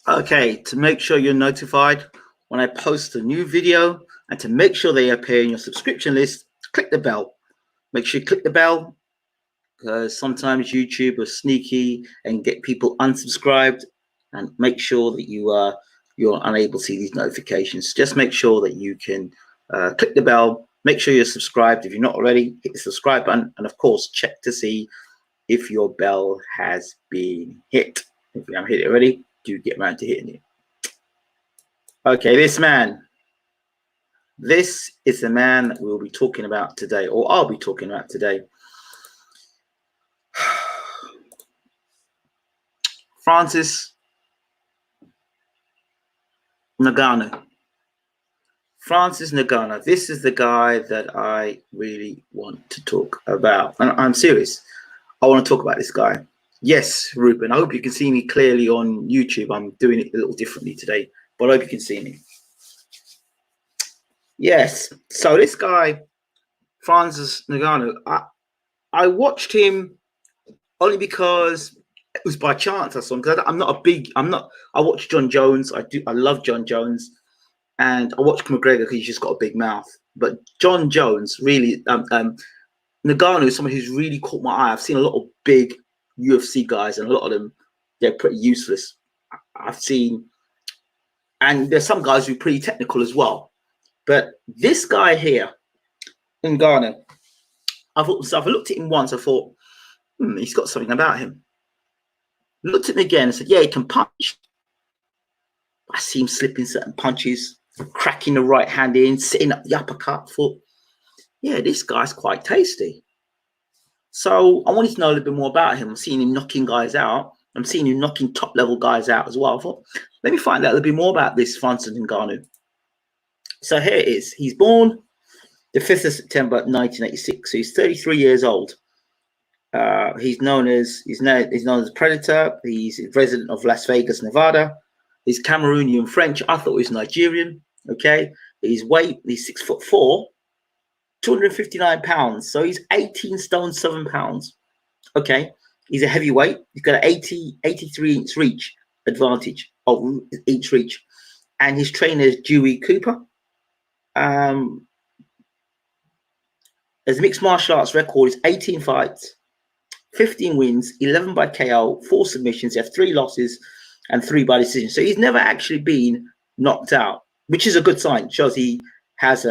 Okay, to make sure you're notified when I post a new video and to make sure they appear in your subscription list, click the bell. Make sure you click the bell because sometimes YouTube is sneaky and get people unsubscribed, and make sure that you're unable to see these notifications. Just make sure that you can click the bell. Make sure you're subscribed. If you're not already, hit the subscribe button, and of course, check to see if your bell has been hit. If you haven't hit it already, do get around to hitting it. Okay, this is the man that we'll be talking about today, or I'll be talking about today. Francis Ngannou. Francis Ngannou. This is the guy that I really want to talk about. And I'm serious. I want to talk about this guy. Yes, Ruben, I hope you can see me clearly on YouTube. I'm doing it a little differently today, but I hope you can see me. Yes, so this guy, Francis Ngannou, I watched him only because it was by chance I saw him. Because I watch John Jones. I love John Jones, and I watch McGregor because he's just got a big mouth. But John Jones really, Ngannou is someone who's really caught my eye. I've seen a lot of big UFC guys, and a lot of them, they're pretty useless. I've seen, and there's some guys who are pretty technical as well. But this guy here, Ngannou, I thought myself, I looked at him once, I thought, he's got something about him. Looked at him again and said, yeah, he can punch. I see him slipping certain punches, cracking the right hand in, sitting up the uppercut. Thought, yeah, this guy's quite tasty. So I wanted to know a little bit more about him. I'm seeing him knocking guys out. I'm seeing him knocking top-level guys out as well. I thought, let me find out a little bit more about this Francis Ngannou. So here it is. He's born the 5th of September 1986. So he's 33 years old. He's known as Predator. He's a resident of Las Vegas, Nevada. He's Cameroonian French. I thought he was Nigerian. Okay. His weight, he's 6'4", 259 pounds. So he's 18 stone 7 pounds. Okay. He's a heavyweight. He's got an 83-inch reach advantage of each reach. And his trainer is Dewey Cooper. His mixed martial arts record is 18 fights, 15 wins, 11 by KO, 4 submissions. He has 3 losses and 3 by decision. So he's never actually been knocked out, which is a good sign. It shows he has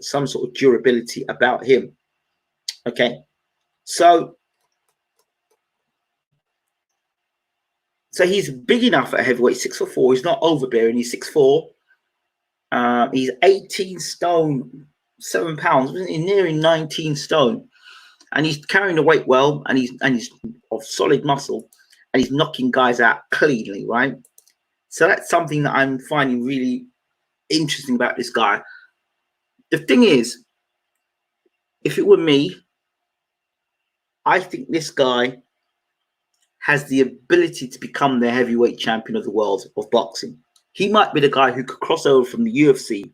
some sort of durability about him. Okay, so he's big enough at heavyweight, 6'4". He's not overbearing. He's 6'4". He's 18 stone 7 pounds, wasn't he? Nearing 19 stone, and he's carrying the weight well, and he's of solid muscle, and he's knocking guys out cleanly, right? So that's something that I'm finding really interesting about this guy. The thing is, if it were me, I think this guy has the ability to become the heavyweight champion of the world of boxing. He might be the guy who could cross over from the UFC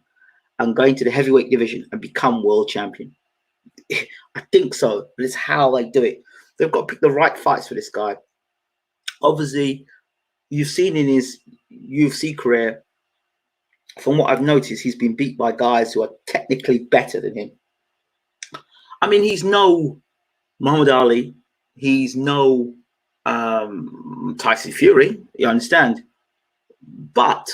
and go into the heavyweight division and become world champion. I think so, but it's how they do it. They've got to pick the right fights for this guy. Obviously, you've seen in his UFC career, from what I've noticed, he's been beat by guys who are technically better than him. I mean, he's no Muhammad Ali. He's no Tyson Fury, you understand? But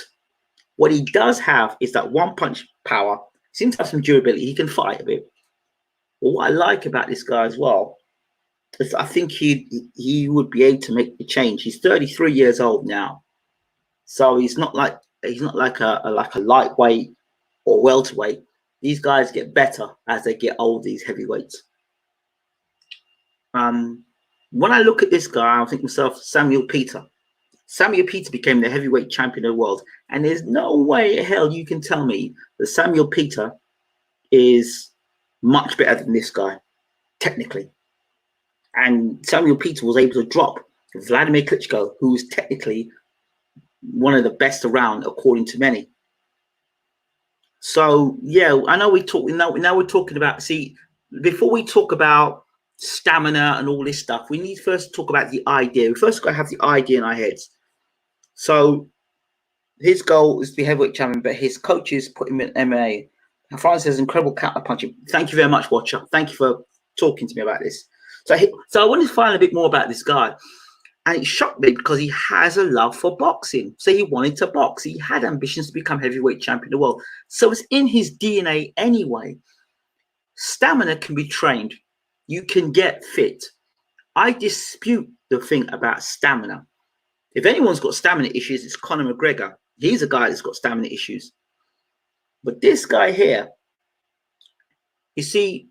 what he does have is that one-punch power. He seems to have some durability. He can fight a bit. But what I like about this guy as well is I think he would be able to make the change. He's 33 years old now, so he's not like a lightweight or welterweight. These guys get better as they get old. These heavyweights. When I look at this guy, I think to myself, Samuel Peter. Samuel Peter became the heavyweight champion of the world. And there's no way in hell you can tell me that Samuel Peter is much better than this guy, technically. And Samuel Peter was able to drop Vladimir Klitschko, who is technically one of the best around, according to many. So, yeah, I know now we're talking about, see, before we talk about stamina and all this stuff, we need first to talk about the idea. We first got to have the idea in our heads. So his goal is to be heavyweight champion, but his coaches put him in MMA. Francis has incredible counter punching. Thank you very much, Watcher. Thank you for talking to me about this. So I wanted to find a bit more about this guy. And it shocked me because he has a love for boxing. So he wanted to box. He had ambitions to become heavyweight champion of the world. So it's in his DNA anyway. Stamina can be trained. You can get fit. I dispute the thing about stamina. If anyone's got stamina issues, it's Conor McGregor. He's a guy that's got stamina issues. But this guy here, you see,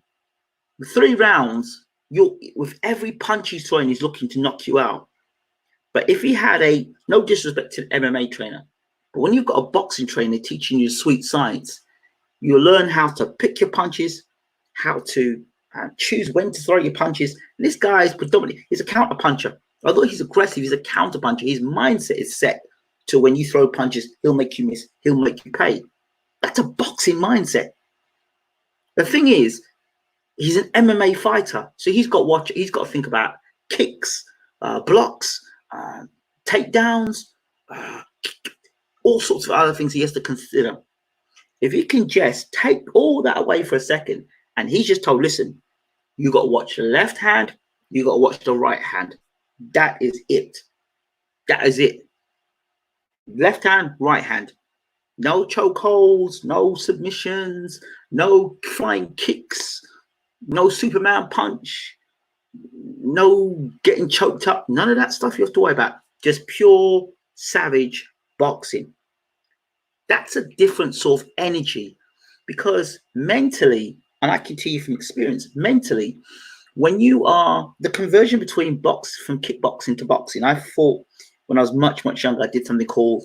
3 rounds, with every punch he's throwing, he's looking to knock you out. But if he had no disrespect to an MMA trainer, but when you've got a boxing trainer teaching you sweet science, you learn how to pick your punches, how to choose when to throw your punches. And this guy is predominantly, he's a counter puncher. Although he's aggressive, he's a counter puncher. His mindset is set to when you throw punches, he'll make you miss, he'll make you pay. That's a boxing mindset. The thing is, he's an MMA fighter, so he's got to think about kicks, blocks, takedowns, all sorts of other things he has to consider. If he can just take all that away for a second, and he's just told, listen, you got to watch the left hand, you got to watch the right hand. That is it. That is it. Left hand, right hand. No chokeholds, no submissions, no flying kicks, no Superman punch, no getting choked up. None of that stuff you have to worry about. Just pure savage boxing. That's a different sort of energy, because mentally, and I can tell you from experience, mentally, when you are the conversion between from kickboxing to boxing, I fought when I was much younger. I did something called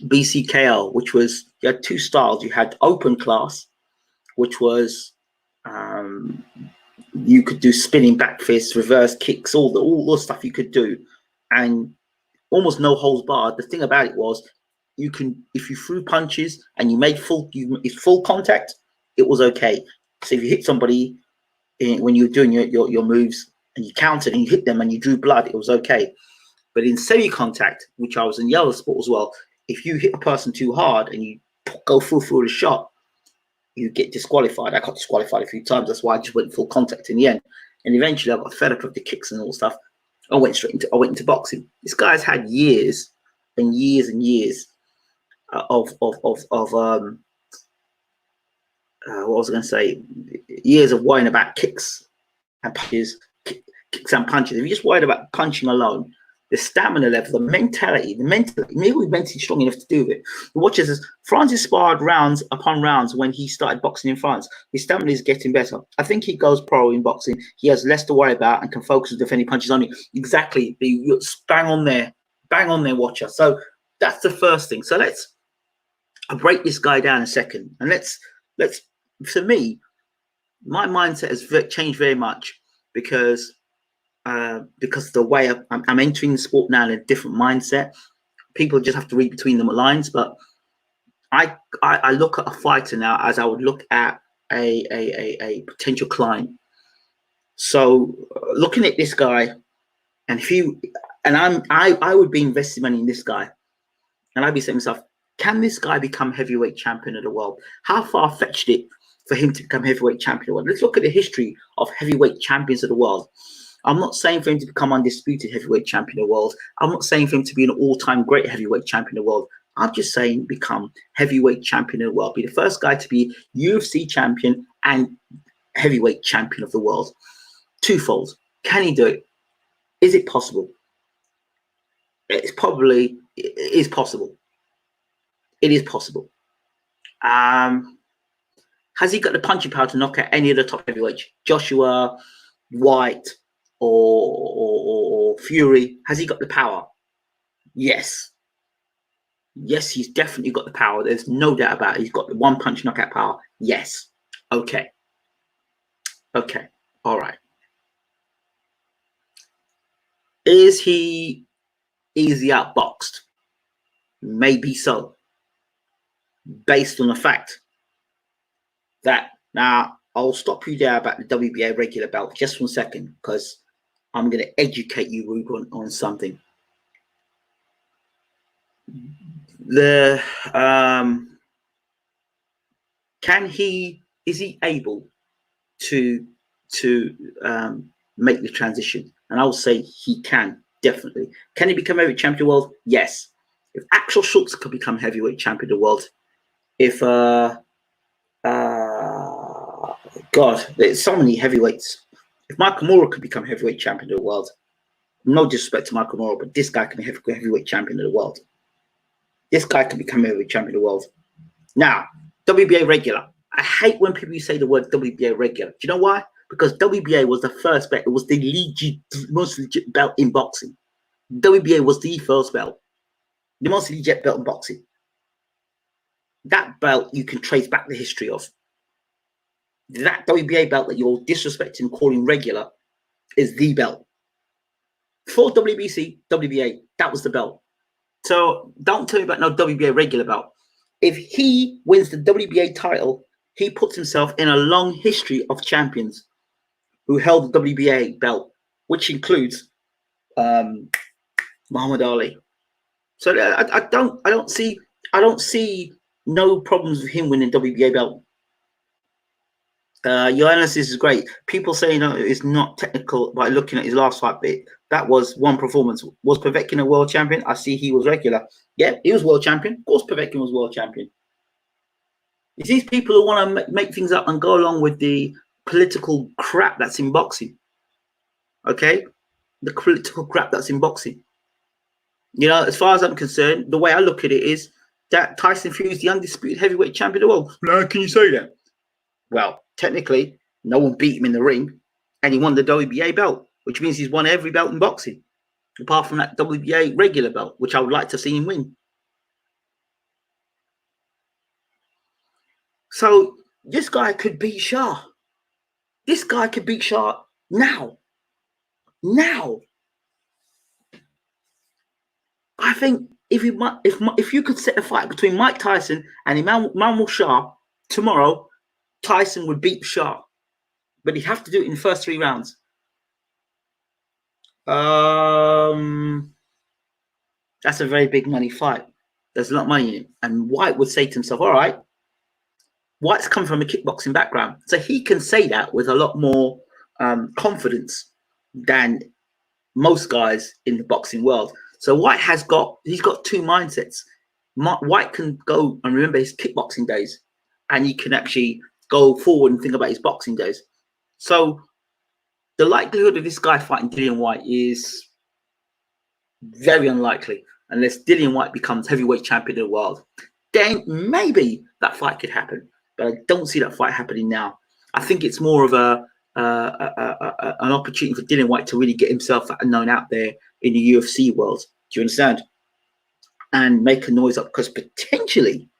BCKL, which was, you had 2 styles. You had open class, which was you could do spinning back fists, reverse kicks, all the stuff you could do, and almost no holds barred. The thing about it was, you can, if you threw punches and you made full contact, it was okay. So if you hit somebody when you were doing your moves and you counted and you hit them and you drew blood, it was okay. But in semi-contact, which I was in the other sport as well, if you hit a person too hard and you go through the shot, you get disqualified. I got disqualified a few times. That's why I just went full contact in the end. And eventually I got fed up with the kicks and all stuff. I went into boxing. This guy's had years and years and years of what was I going to say? Years of worrying about kicks and punches, kicks and punches. If you're just worried about punching alone, the stamina level, the mentality, maybe we're mentally strong enough to do it. Watch this. Francis sparred rounds upon rounds when he started boxing in France. His stamina is getting better. I think he goes pro in boxing. He has less to worry about and can focus on defending punches only. Exactly. You're bang on there, Watcher. So that's the first thing. So I'll break this guy down a second, and let's. For me, my mindset has changed very much because the way I'm entering the sport now in a different mindset. People just have to read between the lines, but I look at a fighter now as I would look at a potential client. So looking at this guy, and I would be investing money in this guy, and I'd be saying to myself, can this guy become heavyweight champion of the world? How far-fetched it for him to become heavyweight champion of the world? Let's look at the history of heavyweight champions of the world. I'm not saying for him to become undisputed heavyweight champion of the world. I'm not saying for him to be an all-time great heavyweight champion of the world. I'm just saying become heavyweight champion of the world. Be the first guy to be UFC champion and heavyweight champion of the world. Twofold. Can he do it? Is it possible? It is possible. It is possible. Has he got the punching power to knock out any of the top heavyweights? Joshua, White, or Fury? Has he got the power? Yes. Yes, he's definitely got the power. There's no doubt about it. He's got the one punch knockout power. Yes. Okay. All right. Is he easily outboxed? Maybe so. Based on the fact that, now I'll stop you there about the WBA regular belt just 1 second, because I'm going to educate you, Ruben, on something. the is he able to make the transition? And I'll say he can, definitely. Can he become heavyweight champion of the world? Yes. If Axel Schultz could become heavyweight champion of the world, if God, there's so many heavyweights. If Michael Moorer could become heavyweight champion of the world, no disrespect to Michael Moorer, but this guy can be heavyweight champion of the world. This guy can become heavyweight champion of the world. Now, WBA regular. I hate when people say the word WBA regular. Do you know why? Because WBA was the first belt. It was the most legit belt in boxing. WBA was the first belt, the most legit belt in boxing. That belt you can trace back the history of. That WBA belt that you're disrespecting, calling regular, is the belt. For WBC, WBA, that was the belt. So don't tell me about no WBA regular belt. If he wins the WBA title, he puts himself in a long history of champions who held the WBA belt, which includes Muhammad Ali. So I don't see no problems with him winning WBA belt. Your analysis is great. People say it's not technical by looking at his last fight bit. That was one performance. Was Povetkin a world champion? I see he was regular. Yeah, he was world champion. Of course, Povetkin was world champion. It's these people who want to make things up and go along with the political crap that's in boxing. Okay? The political crap that's in boxing. You know, as far as I'm concerned, the way I look at it is that Tyson Fury is the undisputed heavyweight champion of the world. How can you say that? Well, technically, no one beat him in the ring, and he won the WBA belt, which means he's won every belt in boxing, apart from that WBA regular belt, which I would like to see him win. So this guy could beat Shah. This guy could beat Shah now. Now. I think if you could set a fight between Mike Tyson and Emmanuel Shah tomorrow, Tyson would beat Shah, but he'd have to do it in the first 3 rounds. That's a very big money fight. There's a lot of money in it, and White would say to himself, "All right." White's come from a kickboxing background, so he can say that with a lot more confidence than most guys in the boxing world. So White he's got 2 mindsets. White can go and remember his kickboxing days, and he can actually go forward and think about his boxing days. So the likelihood of this guy fighting Dillian White is very unlikely unless Dillian White becomes heavyweight champion of the world. Then maybe that fight could happen, but I don't see that fight happening now. I think it's more of an opportunity for Dillian White to really get himself known out there in the UFC world. Do you understand? And make a noise up, because potentially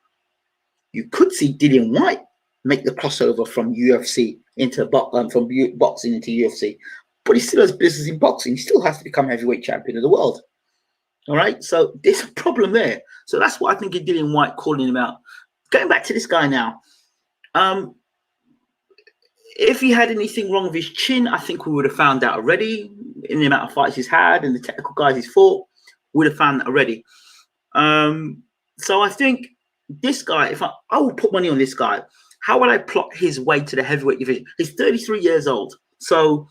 you could see Dillian White make the crossover from UFC into from boxing into UFC, but he still has business in boxing. He still has to become heavyweight champion of the world. All right, so there's a problem there. So that's what I think of Dillian White calling him out. Going back to this guy now, if he had anything wrong with his chin, I think we would have found out already. In the amount of fights he's had and the technical guys he's fought, we would have found that already. So I think this guy, if I will put money on this guy, how would I plot his way to the heavyweight division? He's 33 years old. So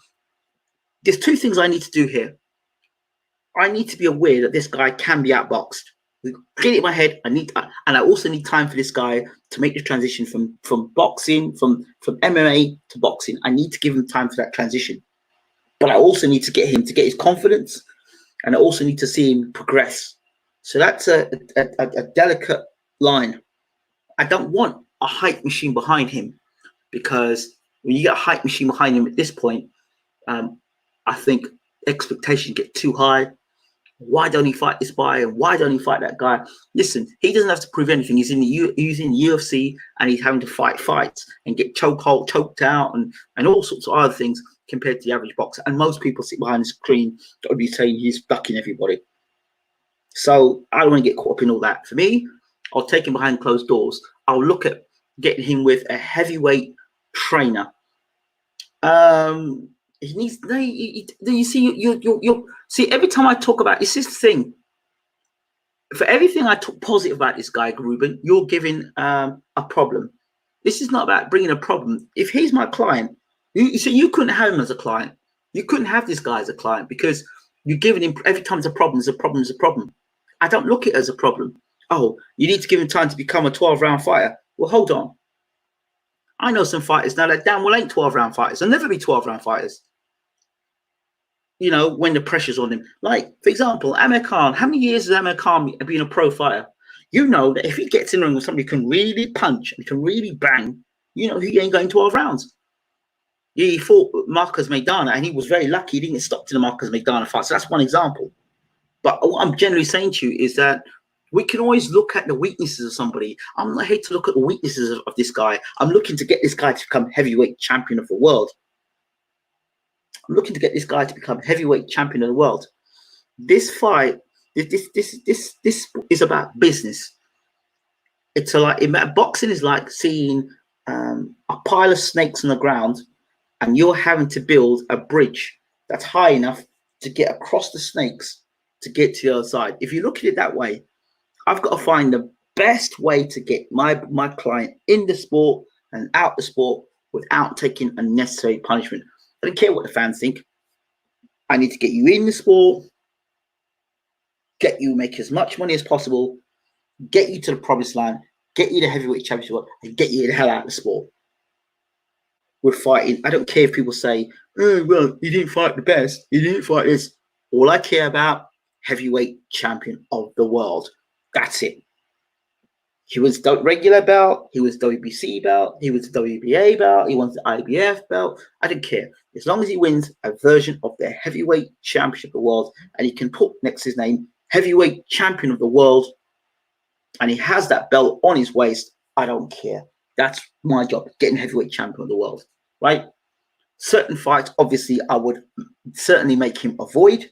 there's 2 things I need to do here. I need to be aware that this guy can be outboxed. Get it in my head. And I also need time for this guy to make the transition from boxing, from MMA to boxing. I need to give him time for that transition. But I also need to get him to get his confidence, and I also need to see him progress. So that's a delicate line. I don't want a hype machine behind him, because when you get a hype machine behind him at this point, I think expectations get too high. Why don't he fight this guy? And why don't he fight that guy? Listen, he doesn't have to prove anything. He's in the UFC, and he's having to fight fights and get choked out and all sorts of other things compared to the average boxer. And most people sit behind the screen that would be saying he's ducking everybody. So I don't want to get caught up in all that. For me, I'll take him behind closed doors. I'll look at getting him with a heavyweight trainer. He needs. You see, you see. Every time I talk about, it's this thing. For everything I took positive about this guy, Ruben, you're giving a problem. This is not about bringing a problem. If he's my client, so you couldn't have him as a client. You couldn't have this guy as a client because you're giving him every time there's a problem, there's a problem, there's a problem. I don't look at it as a problem. Oh, you need to give him time to become a 12-round fighter. Well, hold on. I know some fighters now that damn well ain't 12-round fighters. They'll never be 12-round fighters. You know, when the pressure's on him. Like, for example, Amir Khan. How many years has Amir Khan been a pro fighter? You know that if he gets in the ring with somebody who can really punch and can really bang, you know, he ain't going 12 rounds. Yeah, he fought Marcus Maidana, and he was very lucky he didn't get stopped in the Marcus Maidana fight. So that's one example. But what I'm generally saying to you is that we can always look at the weaknesses of somebody. I'm not here to look at the weaknesses of this guy. I'm looking to get this guy to become heavyweight champion of the world. I'm looking to get this guy to become heavyweight champion of the world. This fight, this is about business. It's boxing is like seeing a pile of snakes on the ground, and you're having to build a bridge that's high enough to get across the snakes to get to the other side. If you look at it that way, I've got to find the best way to get my client in the sport and out the sport without taking unnecessary punishment. I don't care what the fans think. I need to get you in the sport, get you make as much money as possible, get you to the promised land, get you the heavyweight championship, and get you the hell out of the sport. We're fighting. I don't care if people say, oh, well, he didn't fight the best. He didn't fight this. All I care about, heavyweight champion of the world. That's it. He was regular belt. He was WBC belt. He was WBA belt. He wants the IBF belt. I don't care. As long as he wins a version of the heavyweight championship of the world, and he can put next to his name, heavyweight champion of the world, and he has that belt on his waist, I don't care. That's my job, getting heavyweight champion of the world, right? Certain fights, obviously, I would certainly make him avoid.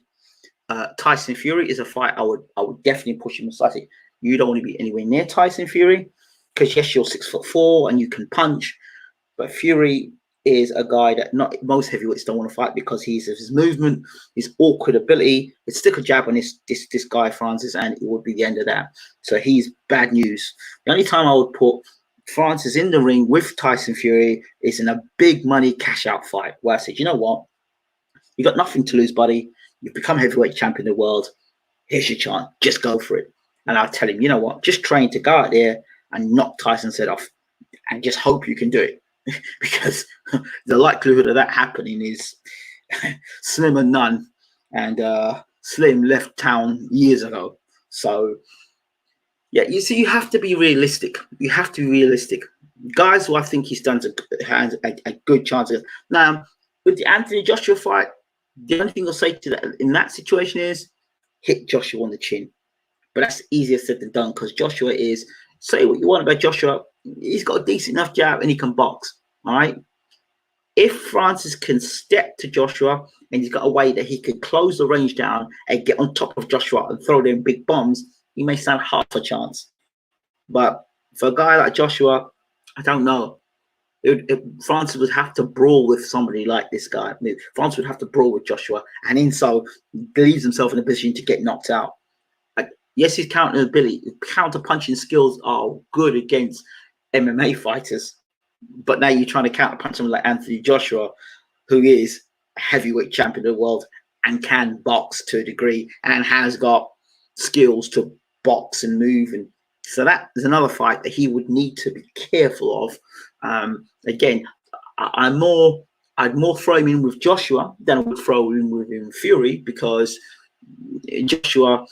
Tyson Fury is a fight I would definitely push him aside. You don't want to be anywhere near Tyson Fury because yes, you're 6'4" and you can punch, but Fury is a guy that not most heavyweights don't want to fight because his movement, his awkward ability. He'd stick a jab on this guy Francis, and it would be the end of that. So he's bad news. The only time I would put Francis in the ring with Tyson Fury is in a big money cash out fight where I said, you know what, you got nothing to lose, buddy. You've become heavyweight champion of the world. Here's your chance. Just go for it. And I'll tell him, you know what, just train to go out there and knock Tyson's head off and just hope you can do it. Because the likelihood of that happening is slim and none. And Slim left town years ago. So, yeah, you see, you have to be realistic. You have to be realistic. Guys who I think he's done has a good chance. Now, with the Anthony Joshua fight, the only thing I'll say to that in that situation is hit Joshua on the chin. But that's easier said than done because Joshua is, say what you want about Joshua, he's got a decent enough jab and he can box. All right. If Francis can step to Joshua and he's got a way that he can close the range down and get on top of Joshua and throw them big bombs, he may stand half a chance. But for a guy like Joshua, I don't know. Francis would have to brawl with somebody like this guy. Francis would have to brawl with Joshua, and in so leaves himself in a position to get knocked out. Yes, his counter punching skills are good against MMA fighters, but now you're trying to counter punch someone like Anthony Joshua, who is a heavyweight champion of the world and can box to a degree and has got skills to box and move, and so that is another fight that he would need to be careful of. Again, I'd more throw him in with Joshua than I would throw him with Fury because Joshua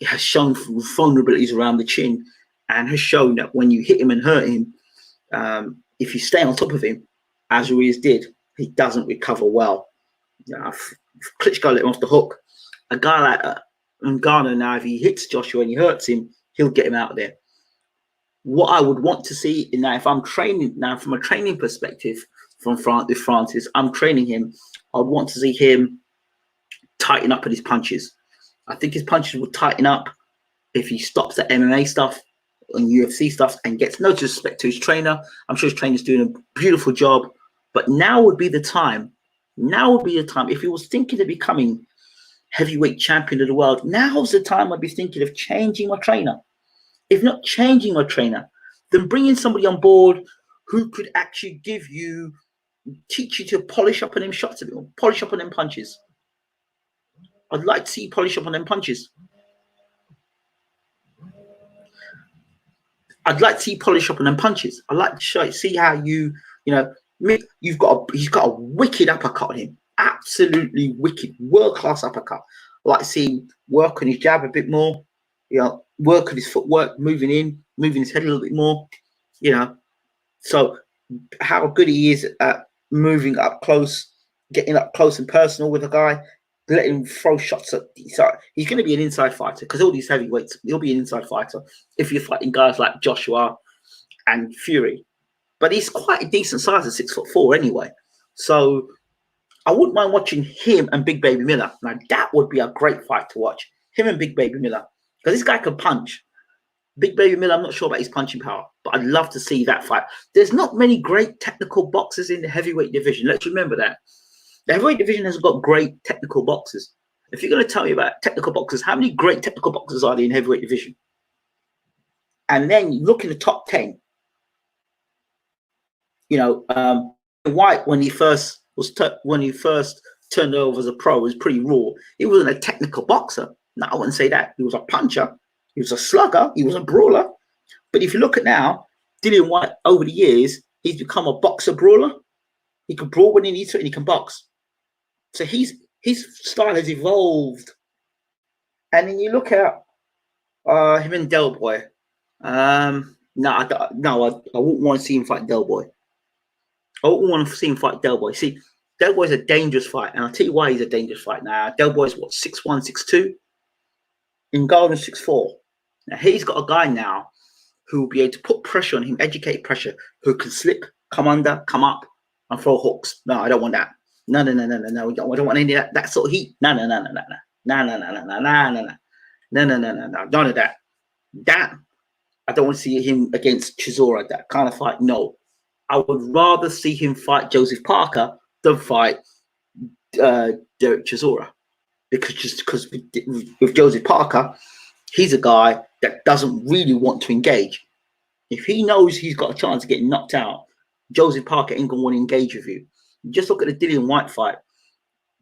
has shown vulnerabilities around the chin and has shown that when you hit him and hurt him, if you stay on top of him, as Ruiz did, he doesn't recover well. Klitschko let him off the hook. A guy like Ngannou now, if he hits Joshua and he hurts him, he'll get him out of there. What I would want to see now, if I'm training now from a training perspective from Francis, I'm training him. I'd want to see him tighten up at his punches. I think his punches will tighten up if he stops the MMA stuff and UFC stuff and gets no disrespect to his trainer. I'm sure his trainer's doing a beautiful job, but now would be the time. Now would be the time. If he was thinking of becoming heavyweight champion of the world. Now's the time I'd be thinking of changing my trainer. If not changing my trainer, then bringing somebody on board who could actually teach you to polish up on them shots a bit more, polish up on them punches. I'd like to see you polish up on them punches. I'd like to see you polish up on them punches. I'd like to see how he's got a wicked uppercut on him. Absolutely wicked, world-class uppercut. I'd like to see him work on his jab a bit more, work on his footwork, moving his head a little bit more, So how good he is at moving up close, getting up close and personal with a guy, letting him throw shots at. He's going to be an inside fighter because all these heavyweights, he'll be an inside fighter if you're fighting guys like Joshua and Fury. But he's quite a decent size at 6'4" anyway. So I wouldn't mind watching him and Big Baby Miller. Now that would be a great fight to watch. Him and Big Baby Miller. Because this guy can punch. Big Baby Miller, I'm not sure about his punching power, but I'd love to see that fight. There's not many great technical boxers in the heavyweight division. Let's remember that. The heavyweight division has got great technical boxers. If you're going to tell me about technical boxers, how many great technical boxers are there in the heavyweight division? And then you look in the top 10. White, when he first turned over as a pro, was pretty raw. He wasn't a technical boxer. No, I wouldn't say that. He was a puncher. He was a slugger. He was a brawler. But if you look at now, Dillian Whyte, over the years, he's become a boxer brawler. He can brawl when he needs to, and he can box. So his style has evolved. And then you look at him and Del Boy. I wouldn't want to see him fight Del Boy. I wouldn't want to see him fight Del Boy. See, Del Boy's a dangerous fight, and I'll tell you why he's a dangerous fight. Now, Del Boy's what, 6'1", 6'2"? Ngannou's 6'4". Now, he's got a guy now who will be able to put pressure on him, educate pressure, who can slip, come under, come up, and throw hooks. No, I don't want that. No. I don't want any of that sort of heat. No. None of that. That, I don't want to see him against Chisora, that kind of fight. No. I would rather see him fight Joseph Parker than fight Derek Chisora. Because with Joseph Parker, he's a guy that doesn't really want to engage. If he knows he's got a chance of getting knocked out, Joseph Parker ain't going to want to engage with you. Just look at the Dillian Whyte fight.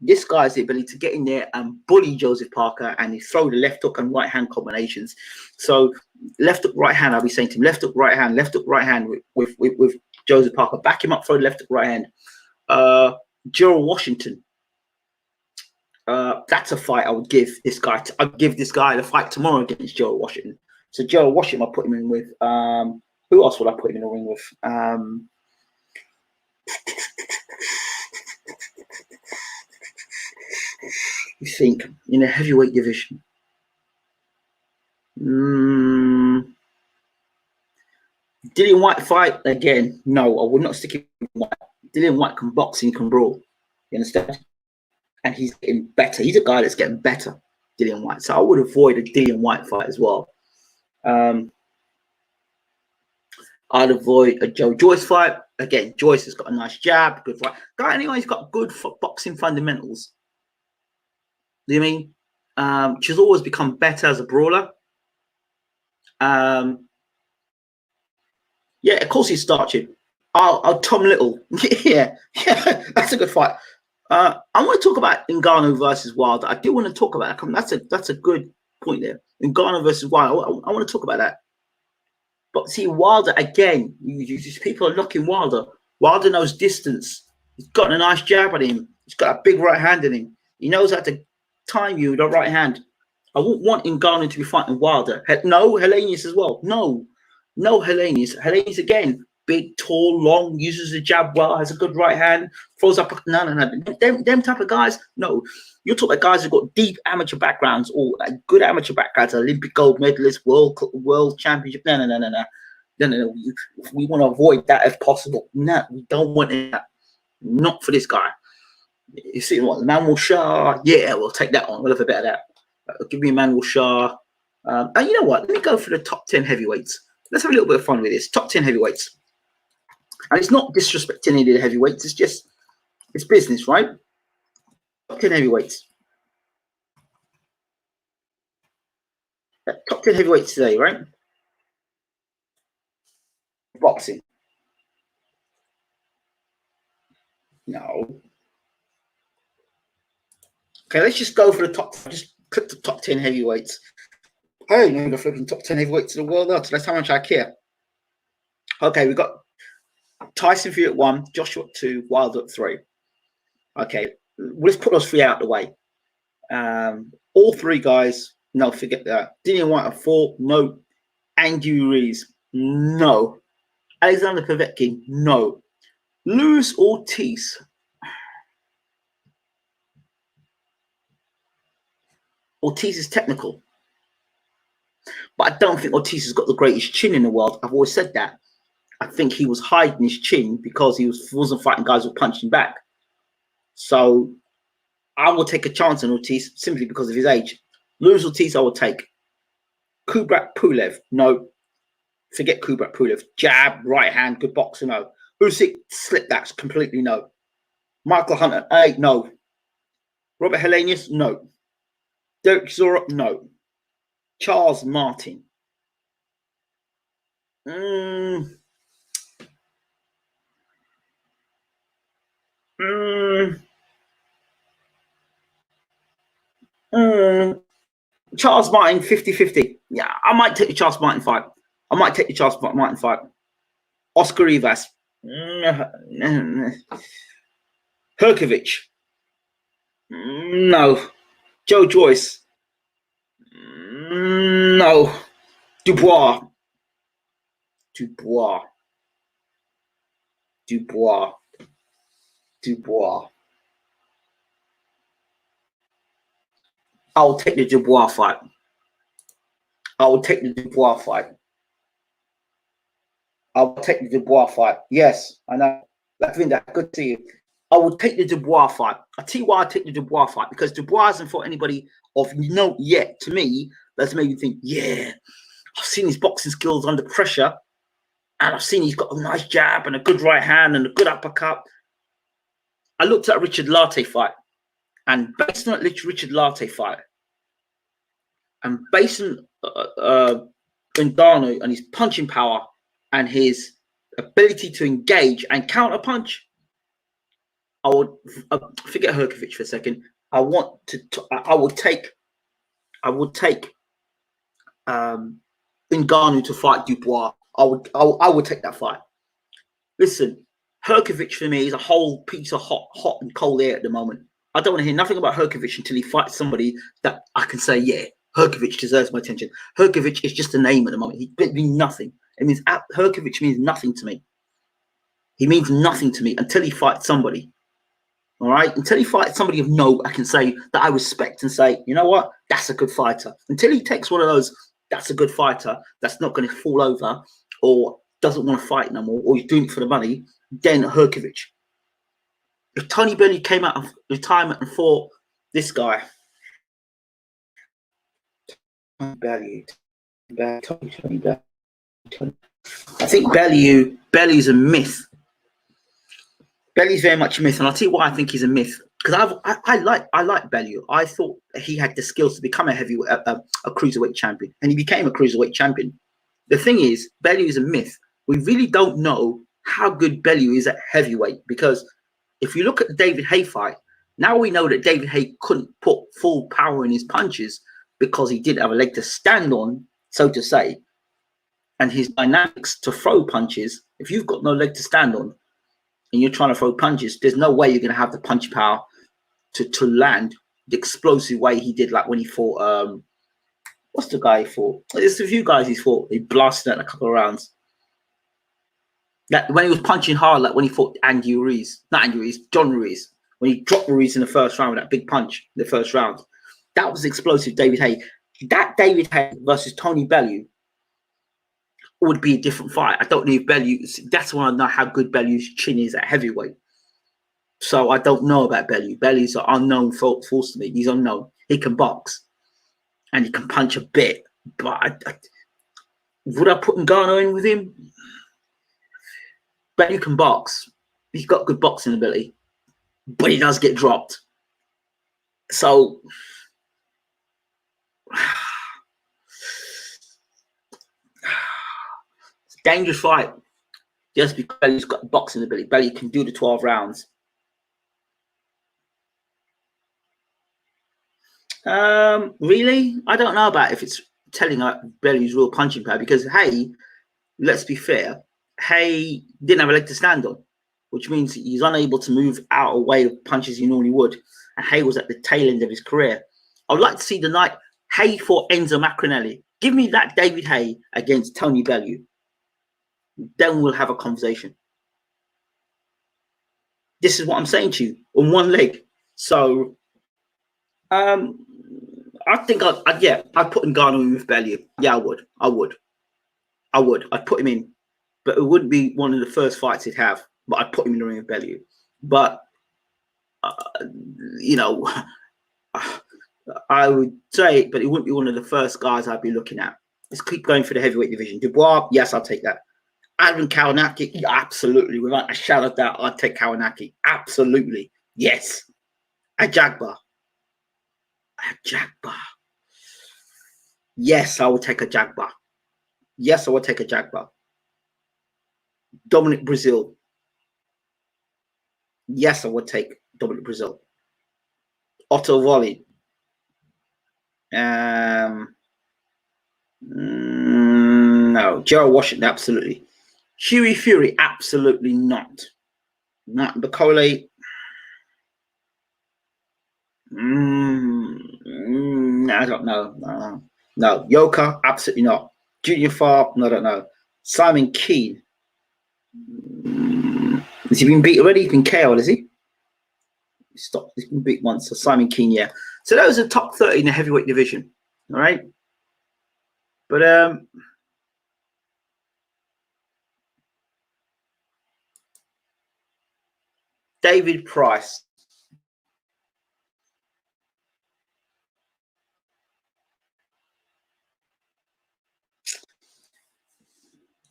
This guy has the ability to get in there and bully Joseph Parker, and he throw the left hook and right hand combinations. So left hook, right hand, I'll be saying to him, left hook, right hand with Joseph Parker. Back him up, throw the left hook, right hand. Gerald Washington. That's a fight I would give this guy. I'd give this guy the fight tomorrow against Gerald Washington. So Gerald Washington, I'll put him in with. Who else would I put him in the ring with? You think in the heavyweight division? Dillian Whyte fight again? No, I would not stick him with Whyte. Dillian Whyte can box and he can brawl. You understand? And he's getting better. He's a guy that's getting better, Dillian Whyte. So I would avoid a Dillian Whyte fight as well. I'd avoid a Joe Joyce fight. Again, Joyce has got a nice jab, good fight. Guy, anyway, he's got good boxing fundamentals. Do you mean? She's always become better as a brawler. Yeah, of course he's starching. Tom Little. yeah, that's a good fight. I want to talk about Ngannou versus Wilder. I do want to talk about that. That's a good point there. Ngannou versus Wilder. I want to talk about that. But see, Wilder again. People are knocking Wilder. Wilder knows distance. He's got a nice jab at him. He's got a big right hand in him. He knows how to time you with the right hand. I wouldn't want Ngannou to be fighting Wilder. No, Helenius as well. No, Helenius. Helenius again. Big, tall, long, uses the jab well, has a good right hand, throws up. No. Them type of guys, no. You're talking about guys who've got deep amateur backgrounds or good amateur backgrounds, Olympic gold medalists, world championship. No. We want to avoid that if possible. No, we don't want that. Not for this guy. You see what? Manuel Shah, yeah, we'll take that on. We'll have a bit of that. Give me Manuel Shah. And you know what? Let me go for the top 10 heavyweights. Let's have a little bit of fun with this. Top 10 heavyweights. And it's not disrespecting any of the heavyweights. It's business, right? Top 10 heavyweights. Top 10 heavyweights today, right? Boxing. No. Okay, let's just go for the top. Just click the top 10 heavyweights. I don't know the flipping top 10 heavyweights of the world are, so that's how much I care. Okay, we've got Tyson Fury at 1, Joshua at 2, Wilder at 3. Okay, let's put those 3 out of the way. All 3 guys, no, forget that. Dillian White at 4, no. Andy Ruiz, no. Alexander Povetkin, no. Luis Ortiz. Ortiz is technical, but I don't think Ortiz has got the greatest chin in the world. I've always said that. I think he was hiding his chin because he wasn't fighting guys who punched him back. So I will take a chance on Ortiz simply because of his age. Luis Ortiz, I will take. Kubrat Pulev, no. Forget Kubrat Pulev. Jab, right hand, good boxer, no. Usyk, slip that, completely no. Michael Hunter, no. Robert Helenius, no. Derek Zora, no. Charles Martin. Charles Martin, 50-50. Yeah, I might take the Charles Martin fight. Oscar Rivas. Herkovich. No. Joe Joyce. No. Dubois. I'll take the Dubois fight. Yes, I know. Latvinda, good to see you. I will take the Dubois fight. I'll tell you why I take the Dubois fight. Because Dubois hasn't fought anybody of note yet, to me, that's made me think, yeah, I've seen his boxing skills under pressure. And I've seen he's got a nice jab and a good right hand and a good uppercut. I looked at a Richard Latte fight. And based on that Richard Latte fight, and based on Ngannou and his punching power and his ability to engage and counter punch, I would forget Herkovich for a second. I would take Ngannou to fight Dubois. I would take that fight. Listen, Herkovich for me is a whole piece of hot and cold air at the moment. I don't want to hear nothing about Herkovich until he fights somebody that I can say, yeah, Herkovich deserves my attention. Herkovich is just a name at the moment. He means nothing. It means Herkovich means nothing to me. He means nothing to me until he fights somebody. All right? Until he fights somebody of note, I can say that I respect and say, you know what? That's a good fighter. Until he takes one of those, that's a good fighter, that's not going to fall over or doesn't want to fight no more, or he's doing it for the money, then Herkovich. If Tony Bellew came out of retirement and fought this guy, Bellew. I think Bellew's a myth. Bellew's very much a myth, and I'll tell you why I think he's a myth. Because I like Bellew. I thought he had the skills to become a cruiserweight champion, and he became a cruiserweight champion. The thing is, Bellew is a myth. We really don't know how good Bellew is at heavyweight, because if you look at the David Haye fight, now we know that David Haye couldn't put full power in his punches because he didn't have a leg to stand on, so to say. And his dynamics to throw punches, if you've got no leg to stand on and you're trying to throw punches, there's no way you're going to have the punch power to land the explosive way he did, like when he fought, what's the guy he fought? There's a few guys he's fought. He blasted in a couple of rounds. Like when he was punching hard, like when he fought John Ruiz, when he dropped Ruiz in the first round with that big punch in the first round. That was explosive David Haye. That David Haye versus Tony Bellew would be a different fight. I don't know if Bellew, that's when I know how good Bellew's chin is at heavyweight. So I don't know about Bellew. Bellew's an unknown force to me. He's unknown. He can box and he can punch a bit. But would I put Ngannou in with him? Bellew can box. He's got good boxing ability, but he does get dropped. So Dangerous fight. Just because Belly's got boxing ability. Belly can do the 12 rounds. Really? I don't know about if it's telling Belly's real punching power, because hey, let's be fair, Hay didn't have a leg to stand on, which means he's unable to move out of way of punches he normally would. And Hay was at the tail end of his career. I would like to see the night Hay for Enzo Macronelli. Give me that David Hay against Tony Bellew. Then we'll have a conversation. This is what I'm saying to you, on one leg. So, I think I'd put Ngannou in with Bellew. Yeah, I would. I'd put him in, but it wouldn't be one of the first fights he'd have. But I'd put him in the ring with Bellew. But you know, I would say, but it wouldn't be one of the first guys I'd be looking at. Let's keep going for the heavyweight division. Dubois, yes, I'll take that. Adrian Kawanaki, yeah, absolutely. Without a shadow of doubt, I'd take Kawanaki. Absolutely. Yes. Ajagba. Yes, I would take Ajagba. Yes, I would take Ajagba. Dominic Brazil. Yes, I would take Dominic Brazil. Otto Volley. No. Gerald Washington, absolutely. Hughie Fury, absolutely not. Not Bacole. I don't know. No. Yoka, absolutely not. Junior Farr, I don't know. Simon Keane. Has he been beat already? He's been KO'd, has he? Stop. He's been beat once. So Simon Keane, yeah. So that was the top 30 in the heavyweight division. All right. But David Price.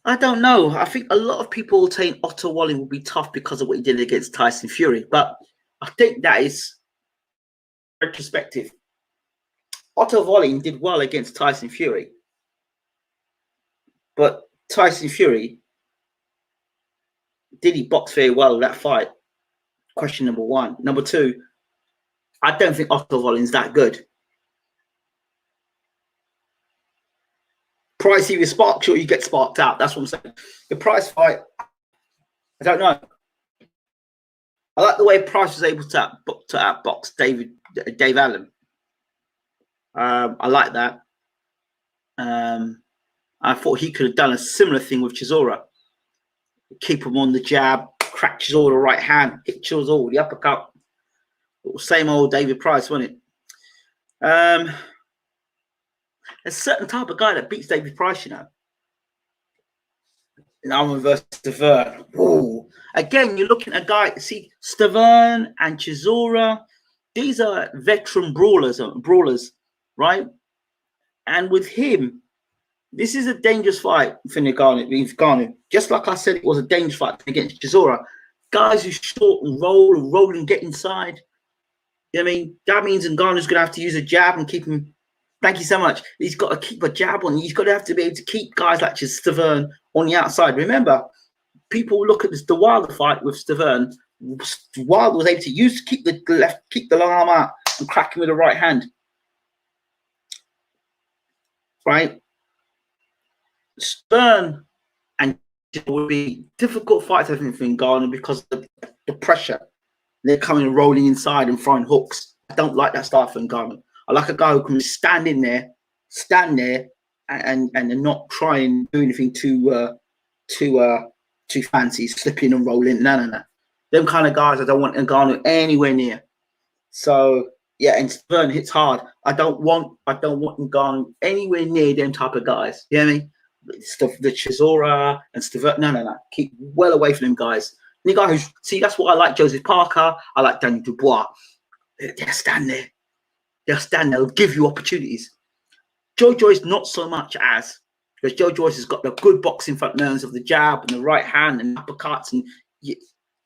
I don't know. I think a lot of people will saying Otto Wallin will be tough because of what he did against Tyson Fury, but I think that is retrospective. Otto Wallin did well against Tyson Fury, but Tyson Fury, did he box very well in that fight? Question number one. Number two, I don't think Otto Wallin's that good. Price either sparks you or you get sparked out. That's what I'm saying. The Price fight, I don't know. I like the way Price was able to outbox Dave Allen. I like that. I thought he could have done a similar thing with Chisora. Keep him on the jab, crack Chisora right hand, hit Chisora, the uppercut. Same old David Price, wasn't it? There's a certain type of guy that beats David Price, you know. Allen versus Stavern. Ooh. Again, you're looking at a guy, see, Stavern and Chisora, these are veteran brawlers, right? And with him, this is a dangerous fight for Ngannou. Just like I said, it was a dangerous fight against Chisora. Guys who short and roll and get inside. You know what I mean? That means Ngannou's going to have to use a jab and keep him. Thank you so much. He's got to keep a jab on. He's got to have to be able to keep guys like Stavern on the outside. Remember, people look at the Wilder fight with Stavern. Wilder was able to keep the long arm out and crack him with the right hand. Right? Stern and it would be difficult fights, I think, for Ngannou because of the pressure. They're coming and rolling inside and throwing hooks. I don't like that style for Ngannou. I like a guy who can stand there, and not try and do anything too fancy, slipping and rolling. No. Them kind of guys I don't want Ngannou anywhere near. So yeah, and Stern hits hard. I don't want Ngannou anywhere near them type of guys. You know what I mean? Stuff the Chisora and stuff. No. Keep well away from them guys. And the guy who's that's what I like. Joseph Parker. I like Daniel Dubois. They'll stand there. They'll give you opportunities. Joe Joyce not so much because Joe Joyce has got the good boxing fundamentals of the jab and the right hand and uppercuts and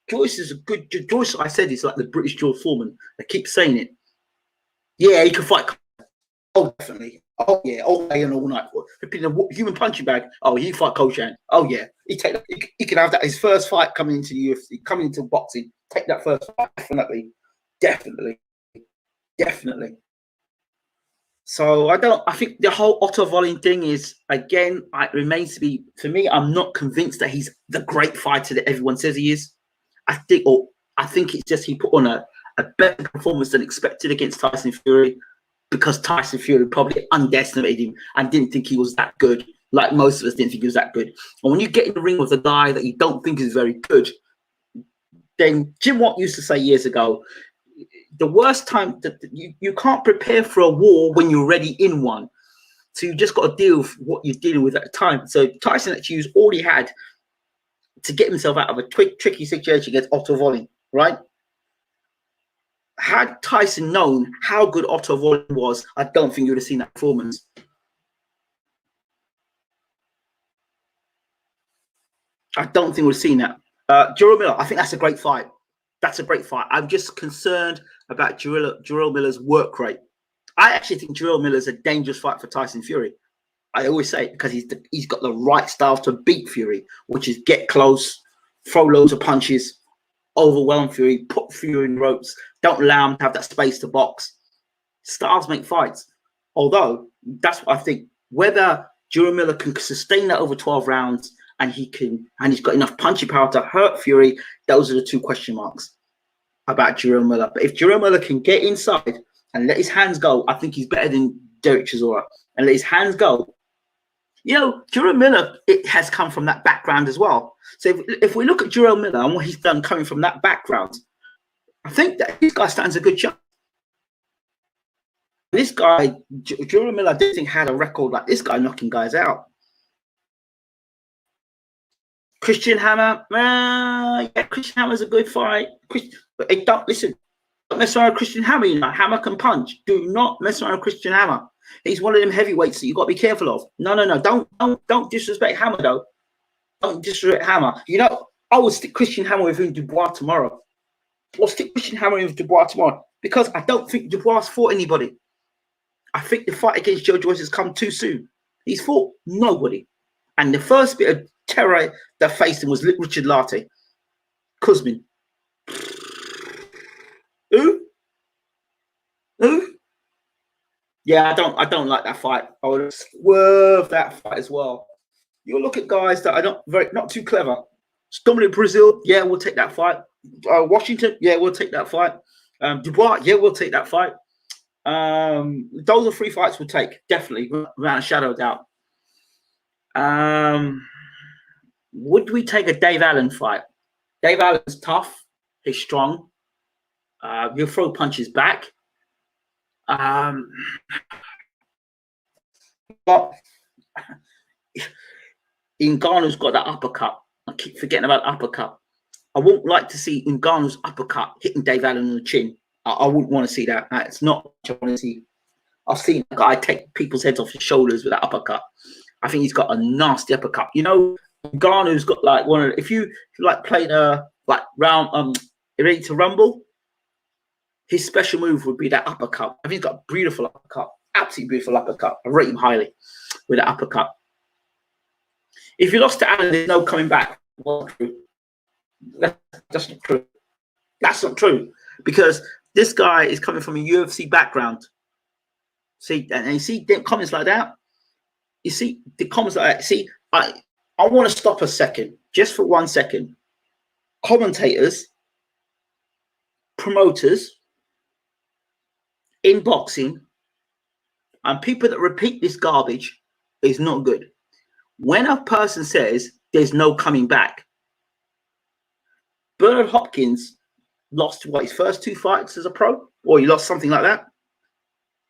Joyce is a good Joyce. I said he's like the British George Foreman. I keep saying it. Yeah, he can fight. Oh, definitely. Oh, yeah. All day and all night. Repeating a human punching bag. Oh, you fight Koshan. Oh, yeah. He can have that. His first fight coming into the UFC, coming into boxing. Take that first fight. Definitely. Definitely. Definitely. So I think the whole Otto Wallin thing is, again, it remains to be, for me, I'm not convinced that he's the great fighter that everyone says he is. I think it's just he put on a better performance than expected against Tyson Fury, because Tyson Fury probably underestimated him and didn't think he was that good. Like most of us didn't think he was that good. And when you get in the ring with a guy that you don't think is very good, then Jim Watt used to say years ago, the worst time that you can't prepare for a war when you're already in one. So you just got to deal with what you're dealing with at the time. So Tyson had to use all he had to get himself out of a tricky situation against Otto Wallin, right? Had Tyson known how good Otto Wallin was, I don't think you would have seen that performance. I don't think we've seen that. Jarrell Miller, I think that's a great fight. That's a great fight. I'm just concerned about Jarrell Miller's work rate. I actually think Jarrell Miller's a dangerous fight for Tyson Fury. I always say it because he's got the right style to beat Fury, which is get close, throw loads of punches, overwhelm Fury, put Fury in ropes, don't allow him to have that space to box. Styles make fights. Although, that's what I think. Whether Jarrell Miller can sustain that over 12 rounds and he's got enough punching power to hurt Fury, those are the two question marks about Jarrell Miller. But if Jarrell Miller can get inside and let his hands go, I think he's better than Derek Chisora. And let his hands go. You know, Jarrell Miller, it has come from that background as well. So if we look at Jarrell Miller and what he's done coming from that background, I think that this guy stands a good chance. This guy, Jarrell Miller, I didn't think had a record like this guy knocking guys out. Christian Hammer, yeah, Christian Hammer's a good fight. But don't listen. Don't mess around with Christian Hammer. You know, Hammer can punch. Do not mess around with Christian Hammer. He's one of them heavyweights that you got to be careful of. No. Don't disrespect Hammer though. Don't disrespect Hammer. You know, I would stick Christian Hammer with Dubois tomorrow. Or stick Christian Hammer with Dubois tomorrow because I don't think Dubois fought anybody. I think the fight against Joe Joyce has come too soon. He's fought nobody. And the first bit of terror that faced him was Richard Lartey. Kuzmin. Who? Yeah, I don't like that fight. I would swerve that fight as well. You look at guys that are not too clever. Dominic Brazil, yeah, we'll take that fight. Washington, yeah, we'll take that fight. Dubois, yeah, we'll take that fight. Those are three fights we'll take, definitely, without a shadow of doubt. Would we take a Dave Allen fight? Dave Allen's tough. He's strong. He'll throw punches back. But Ngannou's got that uppercut. I keep forgetting about uppercut. I wouldn't like to see Ngannou's uppercut hitting Dave Allen on the chin. I wouldn't want to see that. It's not what I want to see. I've seen a guy take people's heads off his shoulders with that uppercut. I think he's got a nasty uppercut. You know, Ngannou's got like one of, if you like playing like round Ready to Rumble, his special move would be that uppercut. I think he's got a beautiful uppercut, absolutely beautiful uppercut. I rate him highly with that uppercut. If you lost to Allen, there's no coming back. Well, that's not true. That's not true because this guy is coming from a UFC background. See, and you see the comments like that. You see the comments like that. See, I want to stop a second, just for 1 second. Commentators, promoters in boxing, and people that repeat this garbage is not good. When a person says there's no coming back, Bernard Hopkins lost his first 2 fights as a pro, or he lost something like that.